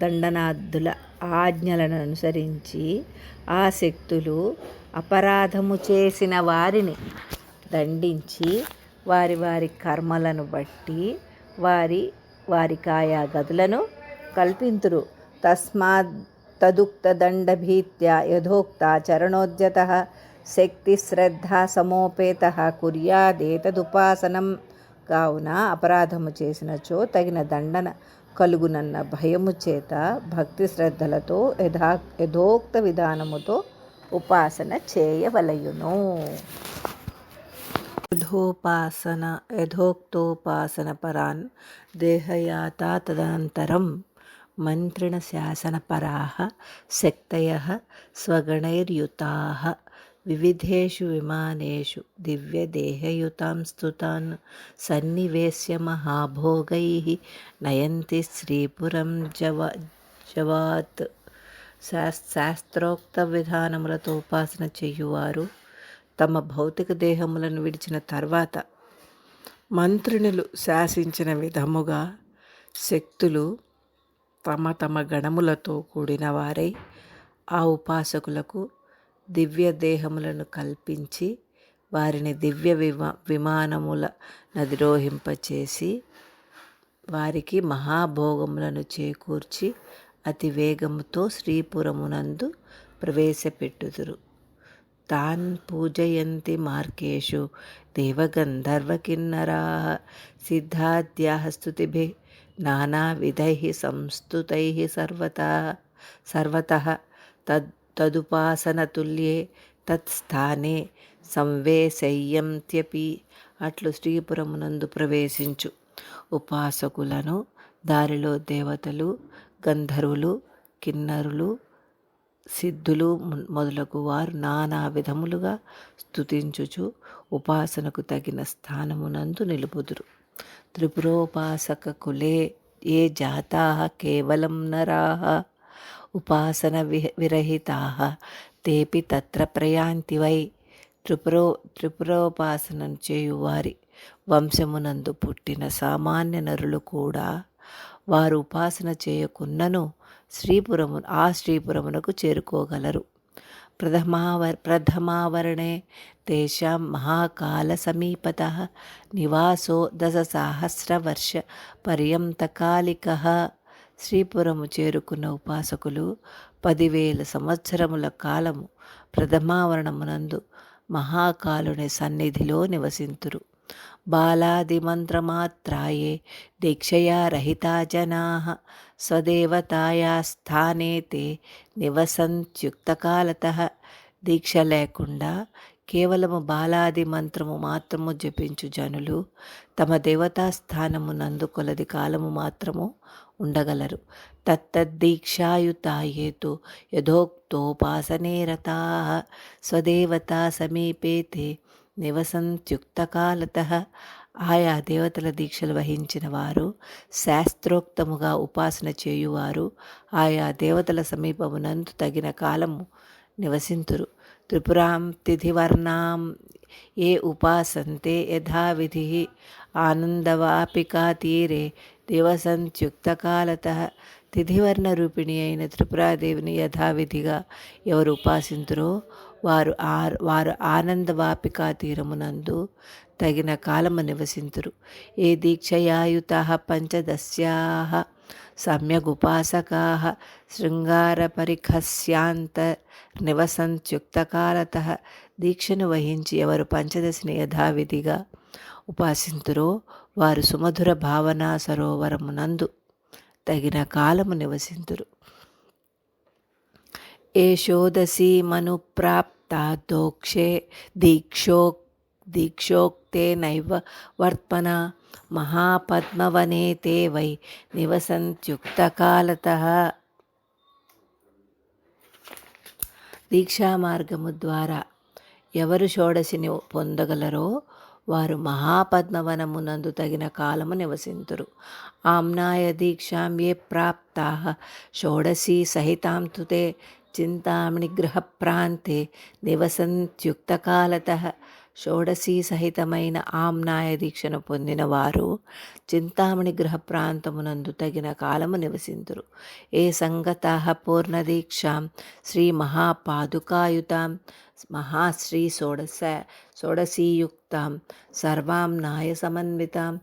దండనాథుల ఆజ్ఞలను అనుసరించి ఆ శక్తులు అపరాధము చేసిన వారిని దండించి వారి వారి కర్మలను బట్టి వారికాయా గదులను కల్పింతురు. తస్మాత్ తదుక్త దండభీత్యా యథోక్త చరణోద్యతః శక్తి శ్రద్ధా సమోపేతః కుర్యాదేతదుపాసనం. కావున అపరాధము చేసినచో తగిన దండన కలుగునన్న భయము చేత భక్తి శ్రద్ధలతో యథోక్త విధానముతో ఉపాసన చేయవలయును. యథోక్తోపాసన పరాన్ దేహయాతా తదనంతరం మంత్రిణ శాసనపరాః శక్తయః స్వగణైర్యుతాః వివిధేషు విమానేషు దివ్యదేహయుతాంస్తు తాన్ సన్నివేశ్య మహాభోగైః నయంతి శ్రీపురం జవాత్. శాస్త్రోక్త విధానములతో ఉపాసన చెయ్యువారు తమ భౌతిక దేహములను విడిచిన తర్వాత మంత్రిణులు శాసించిన విధముగా శక్తులు తమ తమ గణములతో కూడిన వారై ఆ ఉపాసకులకు దివ్య దేహములను కల్పించి వారిని దివ్య విమానముల నదిరోహింపచేసి వారికి మహాభోగములను చేకూర్చి అతి వేగముతో శ్రీపురమునందు ప్రవేశపెట్టుదురు. తాన్ పూజయంతి మార్గేషు దేవగంధర్వకిన్నరాః సిద్ధాద్యాః స్తుతిభిః నానావిధైః సంస్తుతైః సర్వతః తదుపాసనతుల్యే తత్స్థానే సంవేశయ్యంత్యపి. అట్లు శ్రీపురమునందు ప్రవేశించు ఉపాసకులను దారిలో దేవతలు, గంధర్వులు, కిన్నరులు, సిద్ధులు మొదలగు వారు నానా విధములుగా స్తుతించుచు ఉపాసనకు తగిన స్థానమునందు నిలుపుదురు. త్రిపురోపాసక కులే ఏ జాతాః కేవలం నరాః ఉపాసన విరహితాః తేపి తత్ర ప్రయాంతి వై. త్రిపురోపాసనను చేయువారి వంశమునందు పుట్టిన సామాన్య నరులు కూడా వారు ఉపాసన చేయకున్నను ఆ శ్రీపురమునకు చేరుకోగలరు. ప్రథమావరణే తేషాం మహాకాల సమీపతః నివాసో 10,000 వర్ష పర్యంతకాలికః. శ్రీపురము చేరుకున్న ఉపాసకులు 10,000 సంవత్సరముల కాలము ప్రథమావరణమునందు మహాకాలుని సన్నిధిలో నివసింతురు. బాలాదిమంత్రమాత్రాయే దీక్షయా రహితా జనాః స్వదేవతాయా స్థానే తే నివసంత్యుక్తకాలతః. దీక్ష లేకుండా కేవలము బాలాది మంత్రము మాత్రము జపించు జనులు తమ దేవతా స్థానమునందు కొలది కాలము మాత్రము ఉండగలరు. తత్తద్దీక్షాయుతాయే తు యథోక్తోపాసనే రతాః స్వదేవతా సమీపే తే నివసంత్యుక్తకాలతః. ఆయా దేవతల దీక్షలు వహించిన వారు, శాస్త్రోక్తముగా ఉపాసన చేయువారు ఆయా దేవతల సమీపమునందు తగిన కాలము నివసింతురు. త్రిపురాం తిథివర్ణాం ఏ ఉపాసంతే యథావిధి ఆనందవాపికా తీరే నివసంత్యుక్తకాలతః. తిథివర్ణ రూపిణి అయిన త్రిపురాదేవిని యథావిధిగా ఎవరు ఉపాసింతురో వారు ఆనందవాపికా తీరమునందు తగిన కాలము నివసింతురు. ఏ దీక్షయాయుతాః పంచదశ్యాః సమ్యగుపాసకాః శృంగారపరిఖస్యాంత నివసంత్యుక్తకాలతః. దీక్షను వహించి ఎవరు పంచదశిని యథావిధిగా ఉపాసింతురో వారు సుమధుర భావనా సరోవరమునందు తగిన కాలము నివసింతురు. ఏషోదశీ మనుప్రాప్తా దీక్షోక్తే నైవ వర్త్మన మహాపద్మవనే తే వై నివసంత్యుక్తకాలతః. దీక్షా మార్గము ద్వారా ఎవరు షోడశిని పొందగలరో వారు మహాపద్మవనమునందు తగిన కాలము నివసింతురు. ఆమ్నాయ దీక్షాం ఏ ప్రాప్తాః షోడశీ సహితాం తు తే చింతామణి గృహ ప్రాంతే నివసంత్యుక్తకాలతః. షోడశీ సహితమైన ఆమ్నాయ దీక్షను పొందిన వారు చింతామణి గృహ ప్రాంతమునందు తగిన కాలము నివసింతురు. ఏ సంగతాః పూర్ణదీక్షాం శ్రీ మహాపాదుకాయుతాం మహాశ్రీ షోడశీయుక్తాం సర్వాంనాయ సమన్వితాం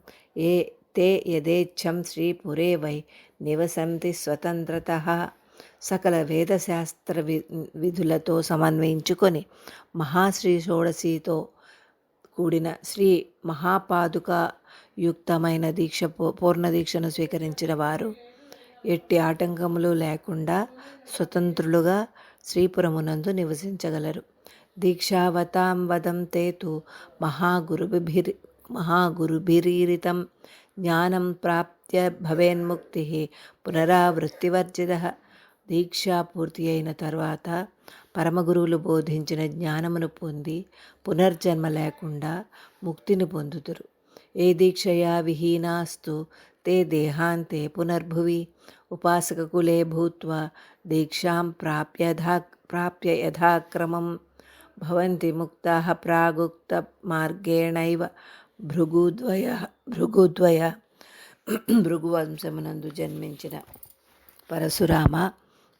తే యథేచ్ఛం శ్రీపురే వై నివసంతి స్వతంత్రతః. సకల వేదశాస్త్ర విధులతో సమన్వయించుకొని మహాశ్రీ షోడశితో కూడిన శ్రీ మహాపాదుక యుక్తమైన పూర్ణ దీక్షను స్వీకరించిన వారు ఎట్టి ఆటంకములు లేకుండా స్వతంత్రులుగా శ్రీపురమునందు నివసించగలరు. దీక్షావతాం వదంతే తు మహాగురుభిరీరితం జ్ఞానం ప్రాప్య భవేన్ముక్తి పునరావృత్తివర్జితః. దీక్ష పూర్తి అయిన తర్వాత పరమగురువులు బోధించిన జ్ఞానమును పొంది పునర్జన్మ లేకుండా ముక్తిని పొందుతురు. ఏ దీక్షయా విహీనాస్తు తే దేహాంతే పునర్భువి ఉపాసకకులే భూత్వా దీక్షాం ప్రాప్య యథాక్రమం భవంతి ముక్తాః ప్రాగుక్త మార్గేణైవ. భృగువంశమునందు జన్మించిన పరశురామ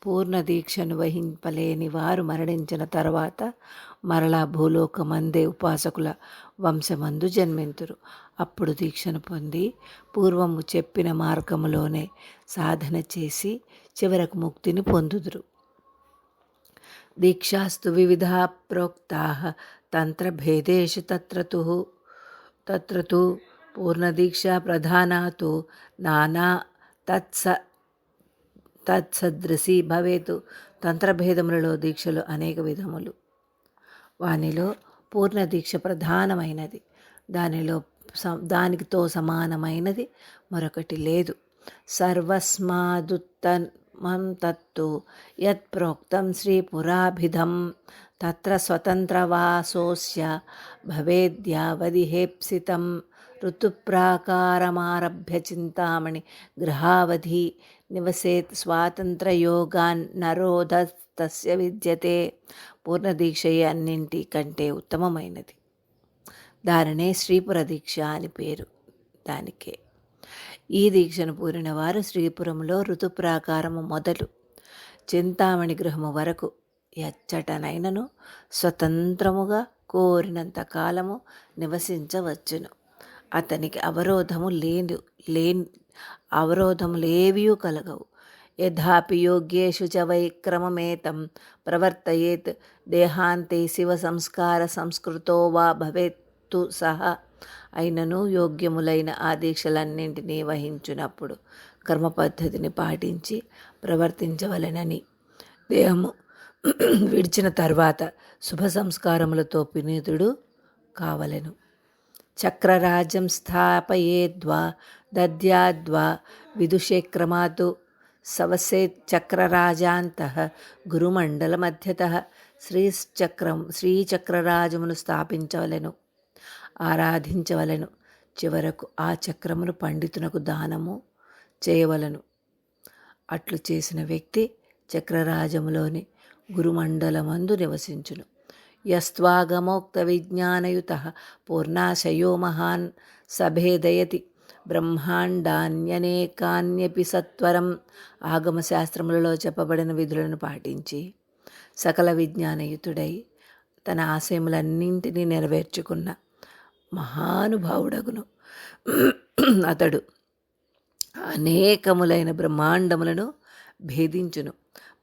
పూర్ణ దీక్షను వహింపలేని వారు మరణించిన తర్వాత మరలా భూలోకమందే ఉపాసకుల వంశమందు జన్మింతురు. అప్పుడు దీక్షను పొంది పూర్వము చెప్పిన మార్గములోనే సాధన చేసి చివరకు ముక్తిని పొందుదురు. దీక్షాస్తు వివిధా ప్రోక్తా తంత్రభేదేషు తత్ర తు పూర్ణదీక్షా ప్రధానాతు నానా తత్సదృశి భవేతు. తంత్రభేదములలో దీక్షలు అనేక విధములు. వానిలో పూర్ణ దీక్ష ప్రధానమైనది. దానితో సమానమైనది మరొకటి లేదు. సర్వస్మాదుత్తమం తత్తు యత్ ప్రోక్తం శ్రీపురాభిధం తత్ర స్వతంత్రవాసోస్య భవేద్యావదిహేప్సితం. ఋతుప్రాకారమారభ్య చింతామణి గృహావధి నివసేత్ స్వాతంత్రయోగాన్ నరోధస్తస్య విద్యతే. పూర్ణదీక్షయే అన్నింటి కంటే ఉత్తమమైనది. దానినే శ్రీపుర దీక్ష అని పేరు. దానికే ఈ దీక్షను పూరిన వారు శ్రీపురంలో ఋతుప్రాకారము మొదలు చింతామణి గృహము వరకు ఎచ్చటనైనను స్వతంత్రముగా కోరినంత కాలము నివసించవచ్చును. అతనికి అవరోధములేవియూ కలగవు. యథాపి యోగ్యేషు చ వైక్రమమేతం ప్రవర్తయేత్ దేహాంతే శివ సంస్కార సంస్కృతో వా భవేత్తు సహా. అయినను యోగ్యములైన ఆ దీక్షలన్నింటినీ వహించునప్పుడు కర్మ పద్ధతిని పాటించి ప్రవర్తించవలెనని, దేహము విడిచిన తర్వాత శుభ సంస్కారములతో పునీతుడు కావలెను. చక్రరాజ్యం స్థాపయేద్వా దద్యాద్వా విదుషేక్రమాతు సవసేత్ చక్రరాజాంతః గురుమండలమధ్యతః. శ్రీచక్రరాజమును స్థాపించవలెను, ఆరాధించవలెను. చివరకు ఆ చక్రమును పండితునకు దానము చేయవలను. అట్లు చేసిన వ్యక్తి చక్రరాజములోని గురుమండలమందు నివసించును. యస్త్వాగమోక్త విజ్ఞానయుతః పూర్ణాశయో మహాన్ సభేదయతి బ్రహ్మాండాన్యనేకాన్యపి సత్వరం. ఆగమశాస్త్రములలో చెప్పబడిన విధులను పాటించి సకల విజ్ఞానయుతుడై తన ఆశయములన్నింటినీ నెరవేర్చుకున్న మహానుభావుడగును. అతడు అనేకములైన బ్రహ్మాండములను భేదించును.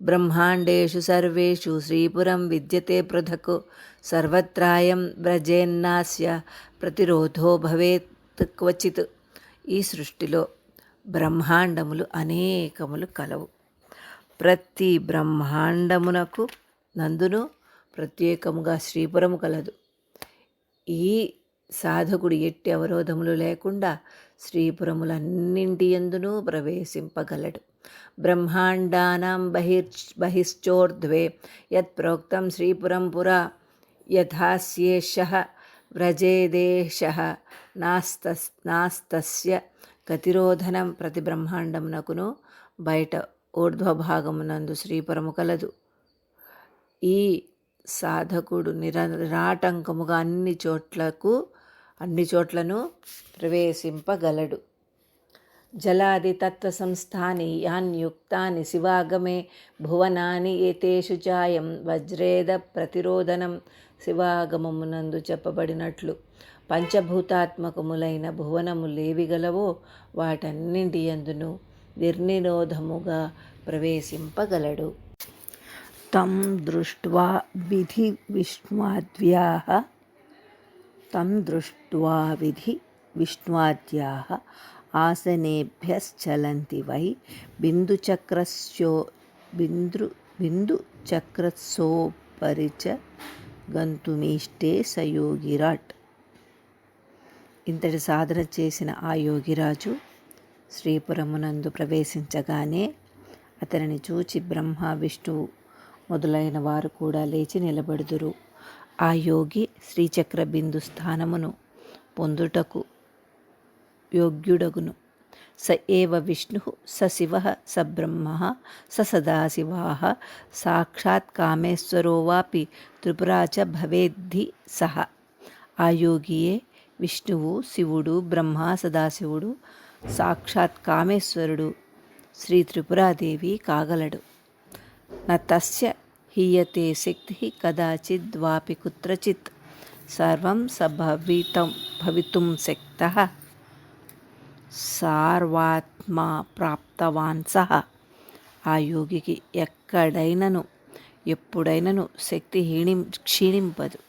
బ్రహ్మాండేషు సర్వేషు శ్రీపురం విద్యతే పృథక్ సర్వత్రాయం వ్రజేన్నాస్య ప్రతిరోధో భవేత్ క్వచిత్. ఈ సృష్టిలో బ్రహ్మాండములు అనేకములు కలవు. ప్రతి బ్రహ్మాండమునకు నందును ప్రత్యేకముగా శ్రీపురము కలదు. ఈ సాధకుడు ఎట్టి అవరోధములు లేకుండా శ్రీపురములన్నింటి యందునూ ప్రవేశింపగలడు. బ్రహ్మాండానాం బహిశ్చోర్ధ్వే యత్ ప్రోక్తం శ్రీపురం పురా యథాస్యేషః వ్రజేదేశః నాస్తస్య గతిరోధనం. ప్రతి బ్రహ్మాండమునకును బయట ఊర్ధ్వభాగమునందు శ్రీపురము కలదు. ఈ సాధకుడు నిరాటంకముగా అన్ని చోట్లను ప్రవేశింపగలడు. జలాది తత్వ సంస్థాని యాన్యుక్తాని శివాగమే భువనాని ఏతేషు చాయం వజ్రేద ప్రతిరోధనం. శివాగమమునందు చెప్పబడినట్లు పంచభూతాత్మకములైన భువనములేవి గలవో వాటన్నింటి యందును నిర్నిరోధముగా ప్రవేశింపగలడు. తం దృష్ట్వా విధి విష్ణ్వాద్యాః ఆసనేభ్యశ్చలంతి వై బిందుచక్రస్యోపరి చ గంతుమీష్టే సయోగిరాట్. ఇంతటి సాధన చేసిన ఆ యోగిరాజు శ్రీపురమునందు ప్రవేశించగానే అతనిని చూచి బ్రహ్మ విష్ణువు మొదలైన వారు కూడా లేచి నిలబడుదురు. ఆ యోగి శ్రీచక్ర బిందు స్థానమును పొందుటకు యోగ్యుడగును. స ఏవ విష్ణు స శివ స బ్రహ్మ స సదాశివాః సాక్షాత్ కామేశ్వరో వాపి త్రిపురా చ భవేద్ధి సహ. ఆ యోగియే విష్ణువు, శివుడు, బ్రహ్మ, సదాశివుడు, సాక్షాత్ కామేశ్వరుడు, శ్రీ త్రిపురాదేవి కాగలడు. న తస్య హీయతే శక్తి కదాచిద్వాపి కుత్రచిత్ సర్వం భవితుం శక్తః సార్వాత్మా ప్రాప్తవాన్ సహ. ఆ యోగికి ఎక్కడైనను ఎప్పుడైనను శక్తి క్షీణింపదు.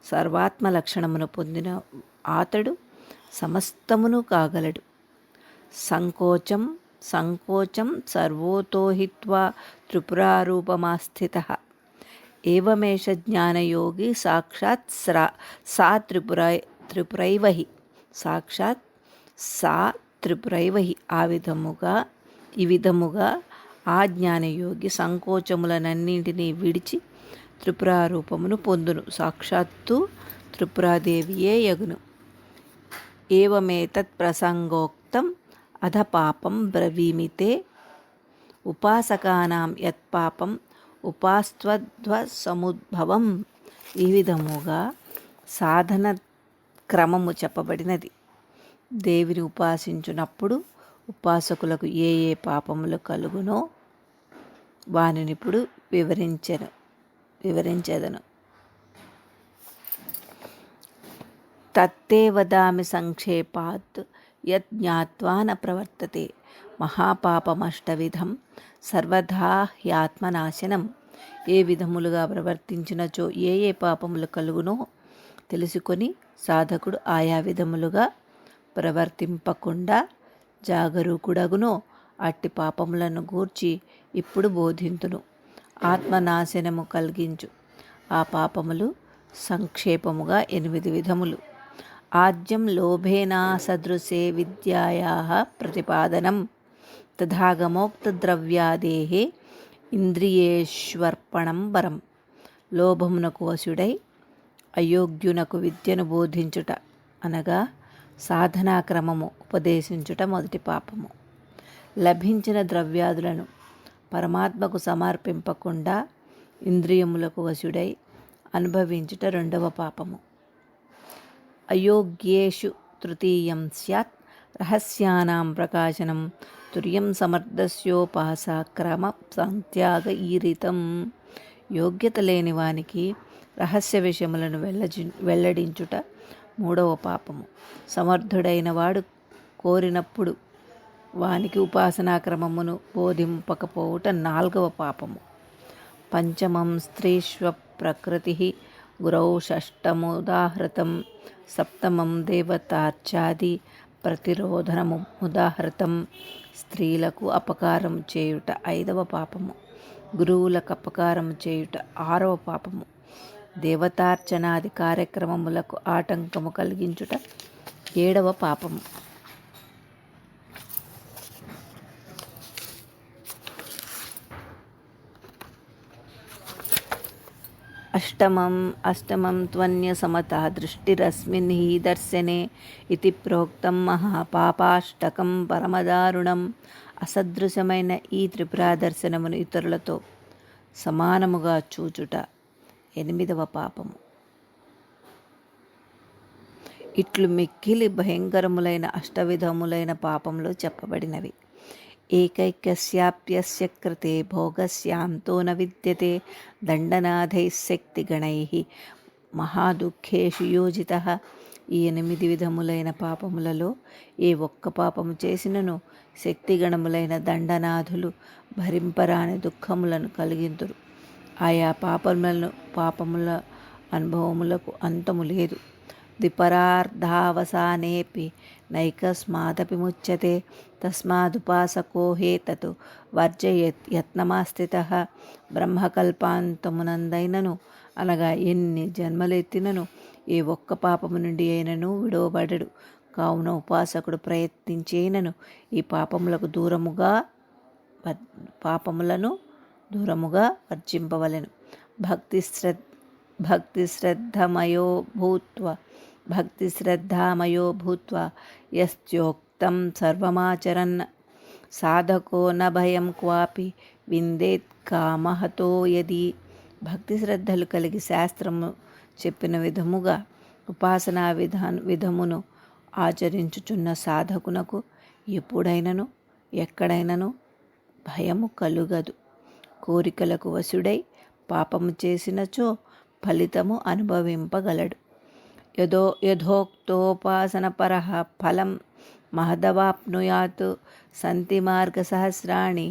సర్వాత్మ లక్షణమును పొందిన అతడు సమస్తమును కాగలడు. సంకోచం సర్వోతో హిత్వా త్రిపురారూపమాస్థితః. ఏవమేష జ్ఞానయోగి సాక్షాత్ సా త్రిపురైవహి. ఈ విధముగా ఆ జ్ఞానయోగి సంకోచములనన్నింటినీ విడిచి త్రిపురారూపమును పొందును. సాక్షాత్తు త్రిపురాదేవియే యగును. ఏవమేతత్ ప్రసంగోక్తం అధ పాపం బ్రవీమితే ఉపాసకానాం యత్పాపం ఉపాస్త్వద్వసముద్భవం. ఈ విధముగా సాధన క్రమము చెప్పబడినది. దేవిని ఉపాసించునప్పుడు ఉపాసకులకు ఏ ఏ పాపములు కలుగునో వానినిప్పుడు వివరించెదను. తత్తే వదామి సంక్షేపాత్ యత్ జ్ఞాత్వా న ప్రవర్తతే మహాపాపమష్టవిధం సర్వదా హ్యాత్మనాశనం. ఏ విధములుగా ప్రవర్తించినచో ఏ ఏ పాపములు కలుగునో తెలుసుకొని సాధకుడు ఆయా విధములుగా ప్రవర్తింపకుండా జాగరూకుడగునో అట్టి పాపములను గూర్చి ఇప్పుడు బోధింతును. ఆత్మనాశనము కలిగించు ఆ పాపములు సంక్షేపముగా 8 విధములు. ఆద్యం లోభేనా సదృశే విద్యాయాః ప్రతిపాదనం తథాగమోక్తద్రవ్యాదేః ఇంద్రియేష్వర్పణం వరం. లోభమునకు వశుడై అయోగ్యునకు విద్యను బోధించుట అనగా సాధనాక్రమము ఉపదేశించుట మొదటి పాపము. లభించిన ద్రవ్యాదులను పరమాత్మకు సమర్పింపకుండా ఇంద్రియములకు వశుడై అనుభవించుట రెండవ పాపము. అయోగ్యేషు తృతీయం స్యాత్ రహస్యానాం ప్రకాశనం తుర్యం సమర్థస్యోపాసక్రమ సంత్యాగ ఈరితం. యోగ్యత లేని వానికి రహస్య విషయములను వెల్లడించుట మూడవ పాపము. సమర్థుడైన వాడు కోరినప్పుడు వానికి ఉపాసనా క్రమమును బోధింపకపోవుట 4వ పాపము. పంచమం స్త్రీష్వ ప్రకృతి గురౌ షష్టముదాహృతం సప్తమం దేవతార్చాది ప్రతిరోధనముదాహృతం. స్త్రీలకు అపకారం చేయుట 5వ పాపము. గురువులకు అపకారం చేయుట 6వ పాపము. దేవతార్చనాది కార్యక్రమములకు ఆటంకము కలిగించుట 7వ పాపము. అష్టమం త్వన్య సమతా దృష్టిరస్మిన్ హి దర్శనే ఇతి ప్రోక్తం మహాపాపాష్టకం పరమదారుణం. అసదృశమైన ఈ త్రిపురా దర్శనమును ఇతరులతో సమానముగా చూచుట 8వ పాపము. ఇట్లు మిక్కిలి భయంకరములైన అష్టవిధములైన పాపములు చెప్పబడినవి. ఏకైకస్యాప్యస్య కృతే భోగస్యాంతో న విద్యతే దండనాథైః శక్తిగణైః మహాదుఃఖేషు యోజితః. ఈ 8 విధములైన పాపములలో ఏ ఒక్క పాపము చేసినను శక్తిగణములైన దండనాథులు భరింపరాని దుఃఖములను కలిగింతురు. ఆయా పాపముల అనుభవములకు అంతము లేదు. ద్విపరార్ధావసానేపి నైకస్మాదపి ముచ్యతే తస్మాదుపాసకో హేతతు వర్జయేత్ యత్నమాస్థితః. బ్రహ్మకల్పాంతమునందైనను అనగా ఎన్ని జన్మలెత్తినను ఏ ఒక్క పాపము నుండి అయినను విడవబడడు. కావున ఉపాసకుడు ప్రయత్నించేనను ఈ పాపములను దూరముగా వర్జింపవలెను. భక్తిశ్రద్ధామయో భూత్వా యస్త్యోక్తం సర్వమాచరన్ సాధకో న భయం క్వాపి విందేత్ కామహతో యది. భక్తి శ్రద్ధలు కలిగి శాస్త్రము చెప్పిన విధముగా ఉపాసనా విధమును ఆచరించుచున్న సాధకునకు ఎప్పుడైనను ఎక్కడైనను భయము కలుగదు. కోరికలకు వశుడై పాపము చేసినచో ఫలితము అనుభవింపగలడు. యథోక్తోపాసనపరః ఫలం మహదవాప్నుయాత్. సంతి మార్గసహస్రాణి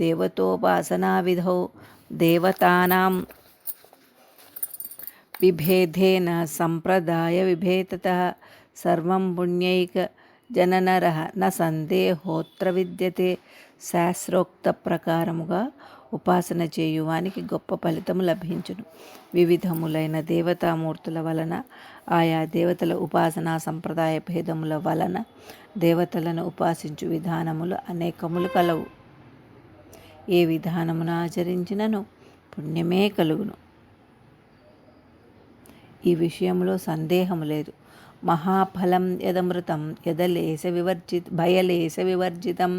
దేవతోపాసనావిధౌ. దేవతానాం విభేదేన సంప్రదాయ విభేదతః సర్వం పుణ్యైక జననరః న సందేహోత్ర విద్యతే. శాస్త్రోక్త ప్రకారముగా ఉపాసన చేయువానికి గొప్ప ఫలితము లభించును. వివిధములైన దేవతామూర్తుల వలన, ఆయా దేవతల ఉపాసనా సంప్రదాయ భేదముల వలన దేవతలను ఉపాసించు విధానములు అనేకములు కలవు. ఏ విధానమును ఆచరించినను పుణ్యమే కలుగును. ఈ విషయంలో సందేహము లేదు. మహాఫలం యదమృతం భయలేశ వివర్జితం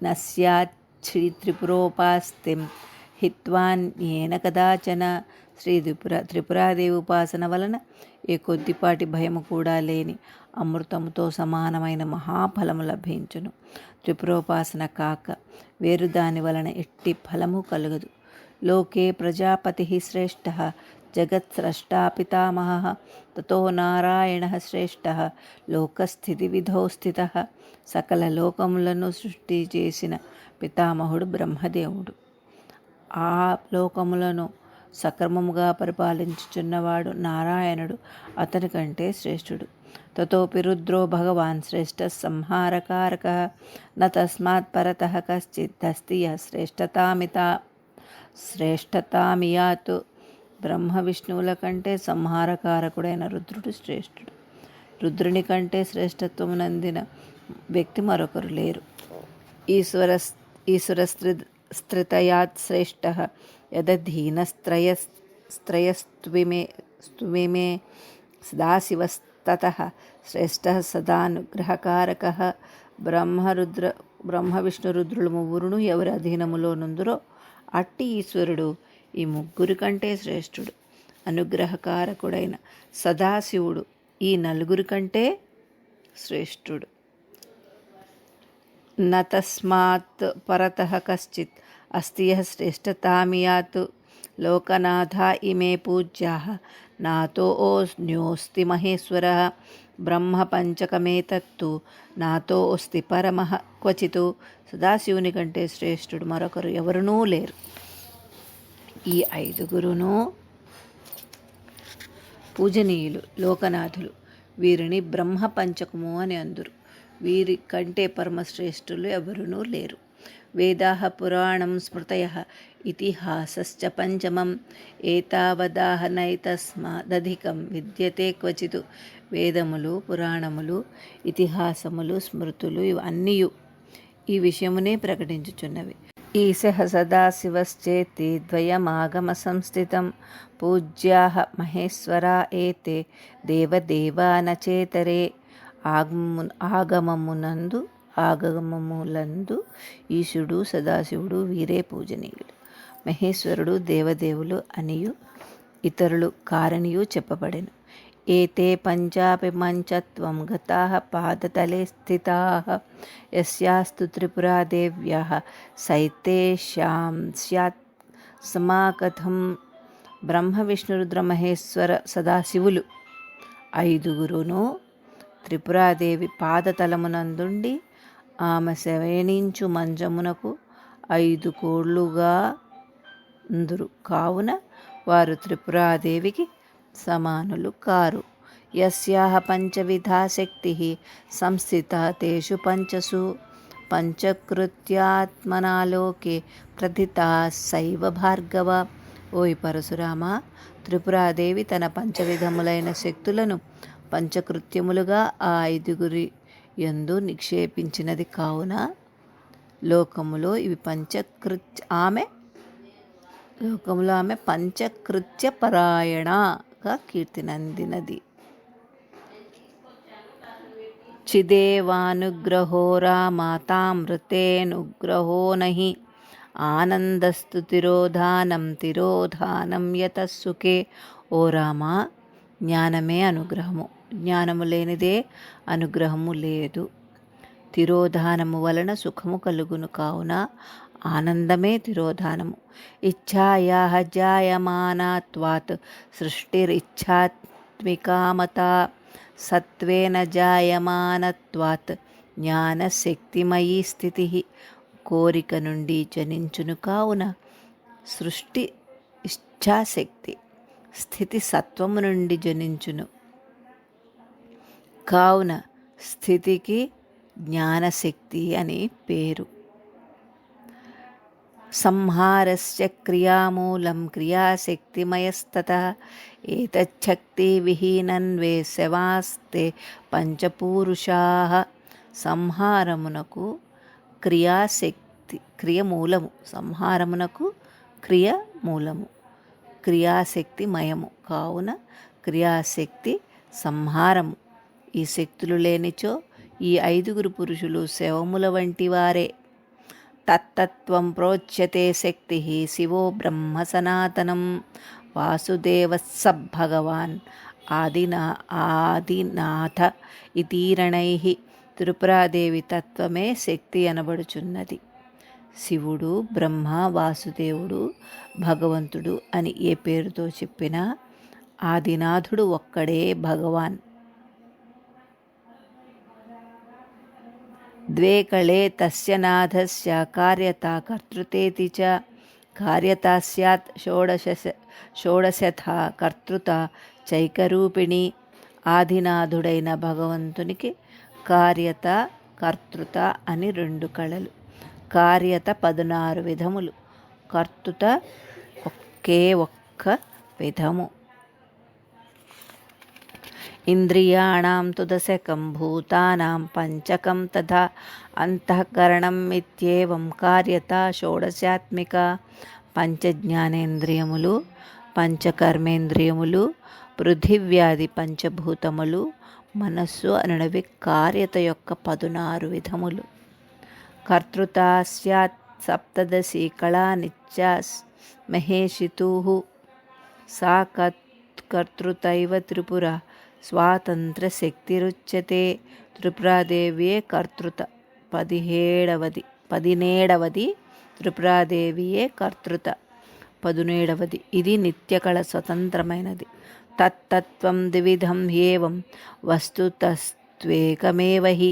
నస్యాచ్ఛి త్రిపురోపాస్తిం హిత్వాన్యేన కదాచన. త్రిపురాదేవి ఉపాసన వలన ఏ కొద్దిపాటి భయము కూడా లేని అమృతముతో సమానమైన మహాఫలము లభించును. త్రిపురోపాసన కాక వేరు దాని వలన ఎట్టి ఫలము కలుగదు. లోకే ప్రజాపతి శ్రేష్ఠ జగత్స్రష్టా పితామహః తతో నారాయణః శ్రేష్ఠః లోకస్థితి విధౌ స్థితః. సకల లోకములను సృష్టి చేసిన పితామహుడు బ్రహ్మదేవుడు. ఆ లోకములను సక్రమముగా పరిపాలించుచున్నవాడు నారాయణుడు అతని కంటే శ్రేష్ఠుడు. తతోపి రుద్రో భగవాన్ శ్రేష్ఠ సంహారకారకః న తస్మాత్ పరతః కశ్చిదస్తి యః శ్రేష్ఠతామియాత్. బ్రహ్మ విష్ణువుల కంటే సంహారకారకుడైన రుద్రుడు శ్రేష్ఠుడు. రుద్రుని కంటే శ్రేష్ఠత్వము నందిన వ్యక్తి మరొకరు లేరు. ఈశ్వరస్త్రితయాత్ శ్రేష్ఠః యదధీనస్త్రయస్త్విమే సదాశివస్తతః శ్రేష్ఠః సదానుగ్రహకారకః. బ్రహ్మ విష్ణు రుద్రులు ముగ్గురును ఎవరి అధీనములో నుందురో అట్టి ఈశ్వరుడు ఈ ముగ్గురి కంటే శ్రేష్ఠుడు. అనుగ్రహకారకుడైన సదాశివుడు ఈ నలుగురి కంటే శ్రేష్ఠుడు. న తస్మాత్ పరతః కశ్చిత్ అస్తి యః శ్రేష్ఠతామియాత్. లోకనాథా ఇమే పూజ్యాః నాతోऽన్యోऽస్తి మహేశ్వరः. బ్రహ్మ పంచకమేతత్తు నాతోऽస్తి పరమః క్వచిత్. సదాశివుని కంటే శ్రేష్ఠుడు మరొకరు ఎవరునూ లేరు. ఈ ఐదుగురును పూజనీయులు, లోకనాథులు. వీరిని బ్రహ్మ పంచకము అని అందురు. వీరి కంటే పరమశ్రేష్ఠులు ఎవరునూ లేరు. వేదాః పురాణం స్మృతయః ఇతిహాసశ్చ పంచమం ఏతావదాహ నైతస్మాదధికం విద్యతే క్వచిత్. వేదములు, పురాణములు, ఇతిహాసములు, స్మృతులు ఇవన్నీ ఈ విషయమునే ప్రకటించుచున్నవి. ఈశః సదాశివశ్చేతి ద్వయమాగమ సంస్థితం పూజ్యాః మహేశ్వరా ఏతే దేవదేవా నచేతరే. ఆగమములందు ఈశుడు సదాశివుడు వీరే పూజనీయులు. మహేశ్వరుడు దేవదేవులు అనియు ఇతరులు కారనియు చెప్పబడెను. ఏతే పంచాపి మంచత్వం గతాః పాదతలే స్థితాః యస్యాస్తు త్రిపురాదేవ్యాః సైతేషాం స్యాత్ సమాకథం. బ్రహ్మ విష్ణు రుద్ర మహేశ్వర సదాశివులు ఐదుగురును త్రిపురాదేవి పాదతలమునందుండి ఆమె శయనించు మంచమునకు 5 కోళ్లుగా అందురు. కావున వారు త్రిపురాదేవికి సమానులు కారు. యస్యాః పంచవిధా శక్తిః సంస్థితా తేషు పంచసు పంచకృత్యాత్మనాలోకే ప్రథితా సైవ భార్గవ. ఓయ్ పరశురామ, త్రిపురాదేవి తన పంచవిధములైన శక్తులను పంచకృత్యములుగా ఆ 5గురి యందు నిక్షేపించినది. కావున లోకములో ఆమె పంచకృత్య పరాయణగా కీర్తి నందినది. చిదేవానుగ్రహో రామాతామృతేనుగ్రహో నహి ఆనందస్తు తిరోధానం యతస్సుకే. ఓ రామా, జ్ఞానమే అనుగ్రహము, జ్ఞానము లేనిదే అనుగ్రహము లేదు. తిరోధానము వలన సుఖము కలుగును. కావున ఆనందమే తిరోధానము. ఇచ్ఛాయాః జాయమానాత్వాత్ సృష్టిరిచ్ఛాత్మికామతా సత్వేన జాయమానత్వాత్ జ్ఞానశక్తిమయీ స్థితి. కోరిక నుండి జనించును కావున సృష్టి ఇచ్ఛాశక్తి, స్థితి సత్వము నుండి జనించును కావున స్థితికి జ్ఞానశక్తి అని పేరు. సంహారస్య క్రియామూలం క్రియాశక్తిమయస్తతః ఏతచ్ఛక్తి విహీనన్వే శవాస్తే పంచపూరుషాః. సంహారమునకు క్రియాశక్తి క్రియమూలము, సంహారమునకు క్రియమూలము, క్రియాశక్తిమయము కావున క్రియాశక్తి సంహారము. ఈ శక్తులు లేనిచో ఈ 5 పురుషులు శవముల వంటి వారే. తత్తత్వం ప్రోచ్యతే శక్తి శివో బ్రహ్మ సనాతనం వాసుదేవస్స భగవాన్ ఆదినాథ ఇతీరణైః. త్రిపురాదేవి తత్వమే శక్తి అనబడుచున్నది. శివుడు, బ్రహ్మ, వాసుదేవుడు, భగవంతుడు అని ఏ పేరుతో చెప్పినా ఆదినాథుడు ఒక్కడే భగవాన్. ద్వే కళే తస్య నాథస్య కార్యతా కర్తృతేతి చ. కార్యతా స్యాత్ షోడశథా కర్తృత చైకరూపిణి. ఆదినాథుడైన భగవంతునికి కార్యత, కర్తృత అని 2 కళలు. కార్యత 16 విధములు, కర్తృత ఒక్క విధము. ఇంద్రియాణం తు దశకం భూతానాం పంచకం తథా అంతఃకరణం ఇత్యేవం కార్యత షోడశాత్మిక. పంచజ్ఞానేంద్రియములు, పంచకర్మేంద్రియములు, పృథివ్యాది పంచభూతములు, మనస్సు అనునవి కార్యత యొక్క 16 విధములు. కర్తృతా స్యాత్ సప్తదశి కళా నిత్యా మహేషితుః. సా కర్తృతైవ త్రిపుర స్వాతంత్ర శక్తిరుచ్యతే. త్రిపురాదేవియే కర్తృత. 17వది త్రిపురాదేవియే కర్తృత. 17వది ఇది నిత్యకళ స్వతంత్రమైనది. తత్తత్వం ద్విధం ఏవం వస్తుతస్త్వేకమేవ హి.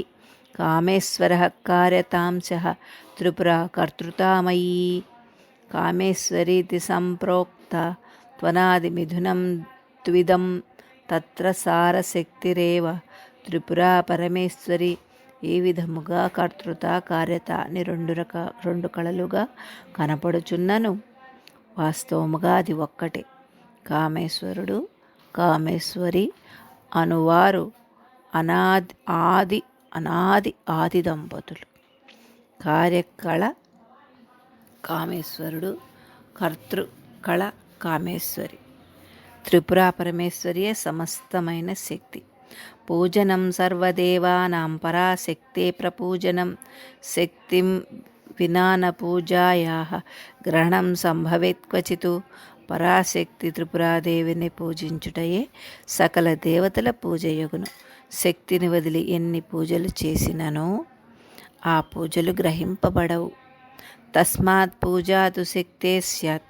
కామేశ్వరః కార్యతాంశః త్రిపురా కర్తృతామయీ. కామేశ్వరీతి సంప్రోక్త త్వనాదిమిథునం ద్విధం తత్ర సారశక్తిరేవ త్రిపురా పరమేశ్వరి. ఈ విధముగా కర్తృత, కార్యత అని 2 కళలుగా కనపడుచున్నను వాస్తవముగా అది ఒక్కటే. కామేశ్వరుడు, కామేశ్వరి అనువారు అనాది దంపతులు. కార్యకళ కామేశ్వరుడు, కర్తృకళ కామేశ్వరి. త్రిపురా పరమేశ్వరియే సమస్తమైన శక్తి. పూజనం సర్వదేవానాం పరాశక్తే ప్రపూజనం. శక్తిం వినా న పూజాయాః గ్రహణం సంభవేత్ క్వచిత్. పరాశక్తి త్రిపురాదేవిని పూజించుటయే సకల దేవతల పూజయగును. శక్తిని వదిలి ఎన్ని పూజలు చేసిననో ఆ పూజలు గ్రహింపబడవు. తస్మాత్ పూజాతు శక్తే స్యాత్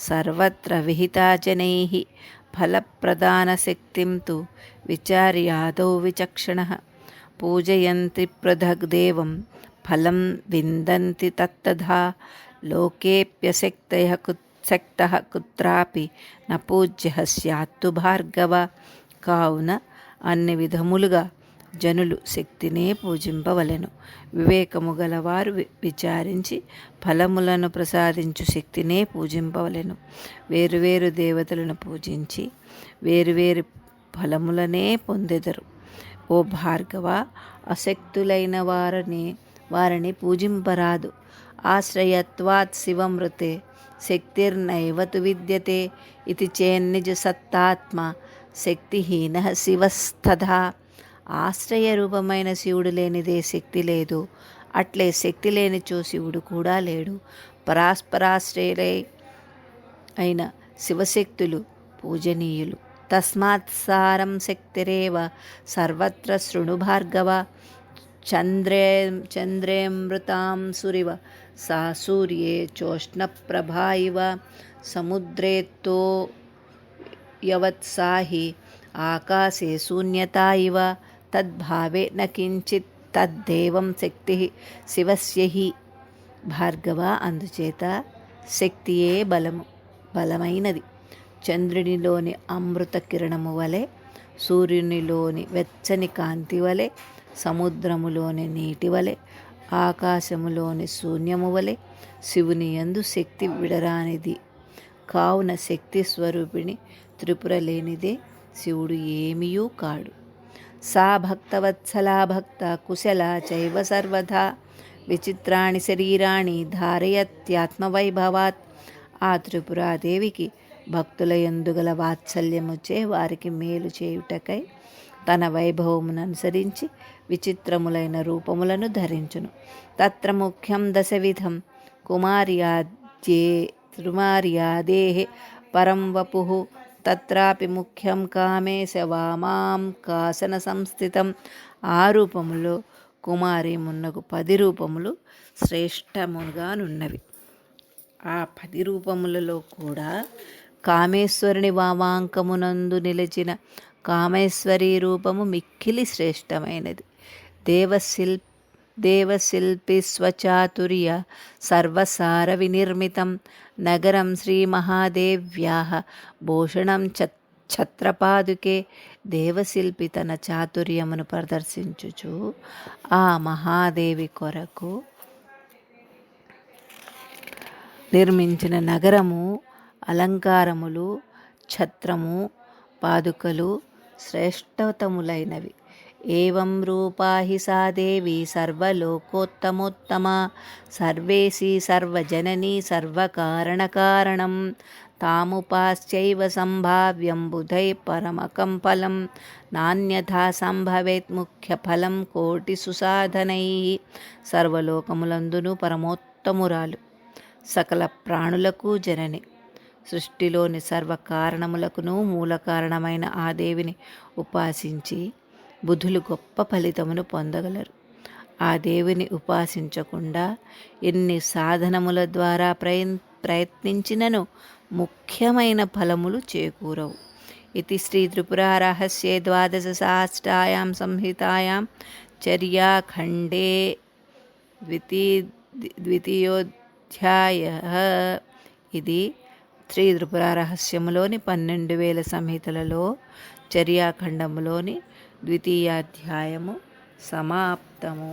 సర్వత్ర విహితా జనైః. ఫలప్రదాన శక్తిం తు విచార్యాదౌ విచక్షణః. పూజయంతి పృథగ్దేవం ఫలం విందంతి తత్తథా. లోకేప్యశక్తః కుత్రాపి న పూజ్యః స్యాత్తు భార్గవ. కావున అన్ని విధములుగా జనులు శక్తినే పూజింపవలెను. వివేకము గలవారు విచారించి ఫలములను ప్రసాదించు శక్తినే పూజింపవలెను. వేరువేరు దేవతలను పూజించి వేరువేరు ఫలములనే పొందెదరు. ఓ భార్గవ, అశక్తులైన వారిని పూజింపరాదు. ఆశ్రయత్వాత్ శివమృతే శక్తిర్నైవ తు విద్యతే ఇది చేన్నిజ సత్తాత్మ శక్తిహీనః శివస్తథా. ఆశ్రయ రూపమైన శివుడు లేనిదే శక్తి లేదు. అట్లే శక్తి లేనిచో శివుడు కూడా లేడు. పరాస్పరాశ్రయులై అయిన శివశక్తులు పూజనీయులు. తస్మాత్ సారం శక్తిరేవ సర్వత్ర శృణు భార్గవ. చంద్రేమృతాం సురివ सा सूर्ये चोष्णप्रभा इव समुद्रेत्तो यवत्साहि ఆకాశే శూన్యతా ఇవ తద్భావే న కించిత్ తద్దేవం శక్తి శివస్య హి. భార్గవ, అందుచేత శక్తియే బలమైనది. చంద్రునిలోని అమృత కిరణము వలె, సూర్యునిలోని వెచ్చని కాంతి వలె, సముద్రములోని నీటి వలె, ఆకాశములోని శూన్యము వలె శివుని యందు శక్తి విడరానిది. కావున శక్తి స్వరూపిణి త్రిపుర లేనిదే శివుడు ఏమీయూ కాడు. సా భక్తవత్సలా భక్త కుశలా చైవ సర్వదా విచిత్రాణి శరీరాణి ధారయత్యాత్మవైభవాత్. ఆ త్రిపురాదేవికి భక్తుల యందుగల వాత్సల్యముచే వారికి మేలు చేయుటకై తన వైభవమును అనుసరించి విచిత్రములైన రూపములను ధరించును. తత్ర ముఖ్యం దశవిధం కుమార్యాదేహే పరం వపుః. తత్రాపి ముఖ్యం కామేశ వామాం కాసన సంస్థితం. ఆ రూపములో కుమారి మున్నగు 10 రూపములు శ్రేష్టముగానున్నవి. ఆ 10 రూపములలో కూడా కామేశ్వరుని వామాంకమునందు నిలిచిన కామేశ్వరీ రూపము మిక్కిలి శ్రేష్టమైనది. దేవశిల్పి స్వచాతుర్య సర్వసార వినిర్మితం నగరం శ్రీమహాదేవ్యాః భూషణం ఛత్రపాదుకే. దేవశిల్పి తన చాతుర్యమును ప్రదర్శించుచు ఆ మహాదేవి కొరకు నిర్మించిన నగరము, అలంకారములు, ఛత్రము, పాదుకలు శ్రేష్టతములైనవి. ఏవం రూపా హి సా దేవి సర్వలోకోత్తమోత్తమా సర్వేశీ సర్వజననీ సర్వకారణకారణం. తాముపాస్యైవ సంభావ్యం బుధై పరమకం ఫలం నాన్యథా సంభవేత్ ముఖ్యఫలం కోటి సుసాధనై. సర్వలోకములందును పరమోత్తమురాలు, సకల ప్రాణులకు జనని, సృష్టిలోని సర్వకారణములకును మూల కారణమైన ఆ దేవిని ఉపాసించి బుధులు గొప్ప ఫలితమును పొందగలరు. ఆ దేవిని ఉపాసించకుండా ఎన్ని సాధనముల ద్వారా ప్రయత్నించినను ముఖ్యమైన ఫలములు చేకూరవు. ఇది శ్రీ త్రిపురా రహస్యే ద్వాదశ సహస్రాయాం సంహితాయాం చర్యాఖండే ద్వితీయోధ్యాయః. ఇది శ్రీ త్రిపుర రహస్యములోని 12,000 సంహితలలో చర్యాఖండములోని 2వ అధ్యాయము సమాప్తము.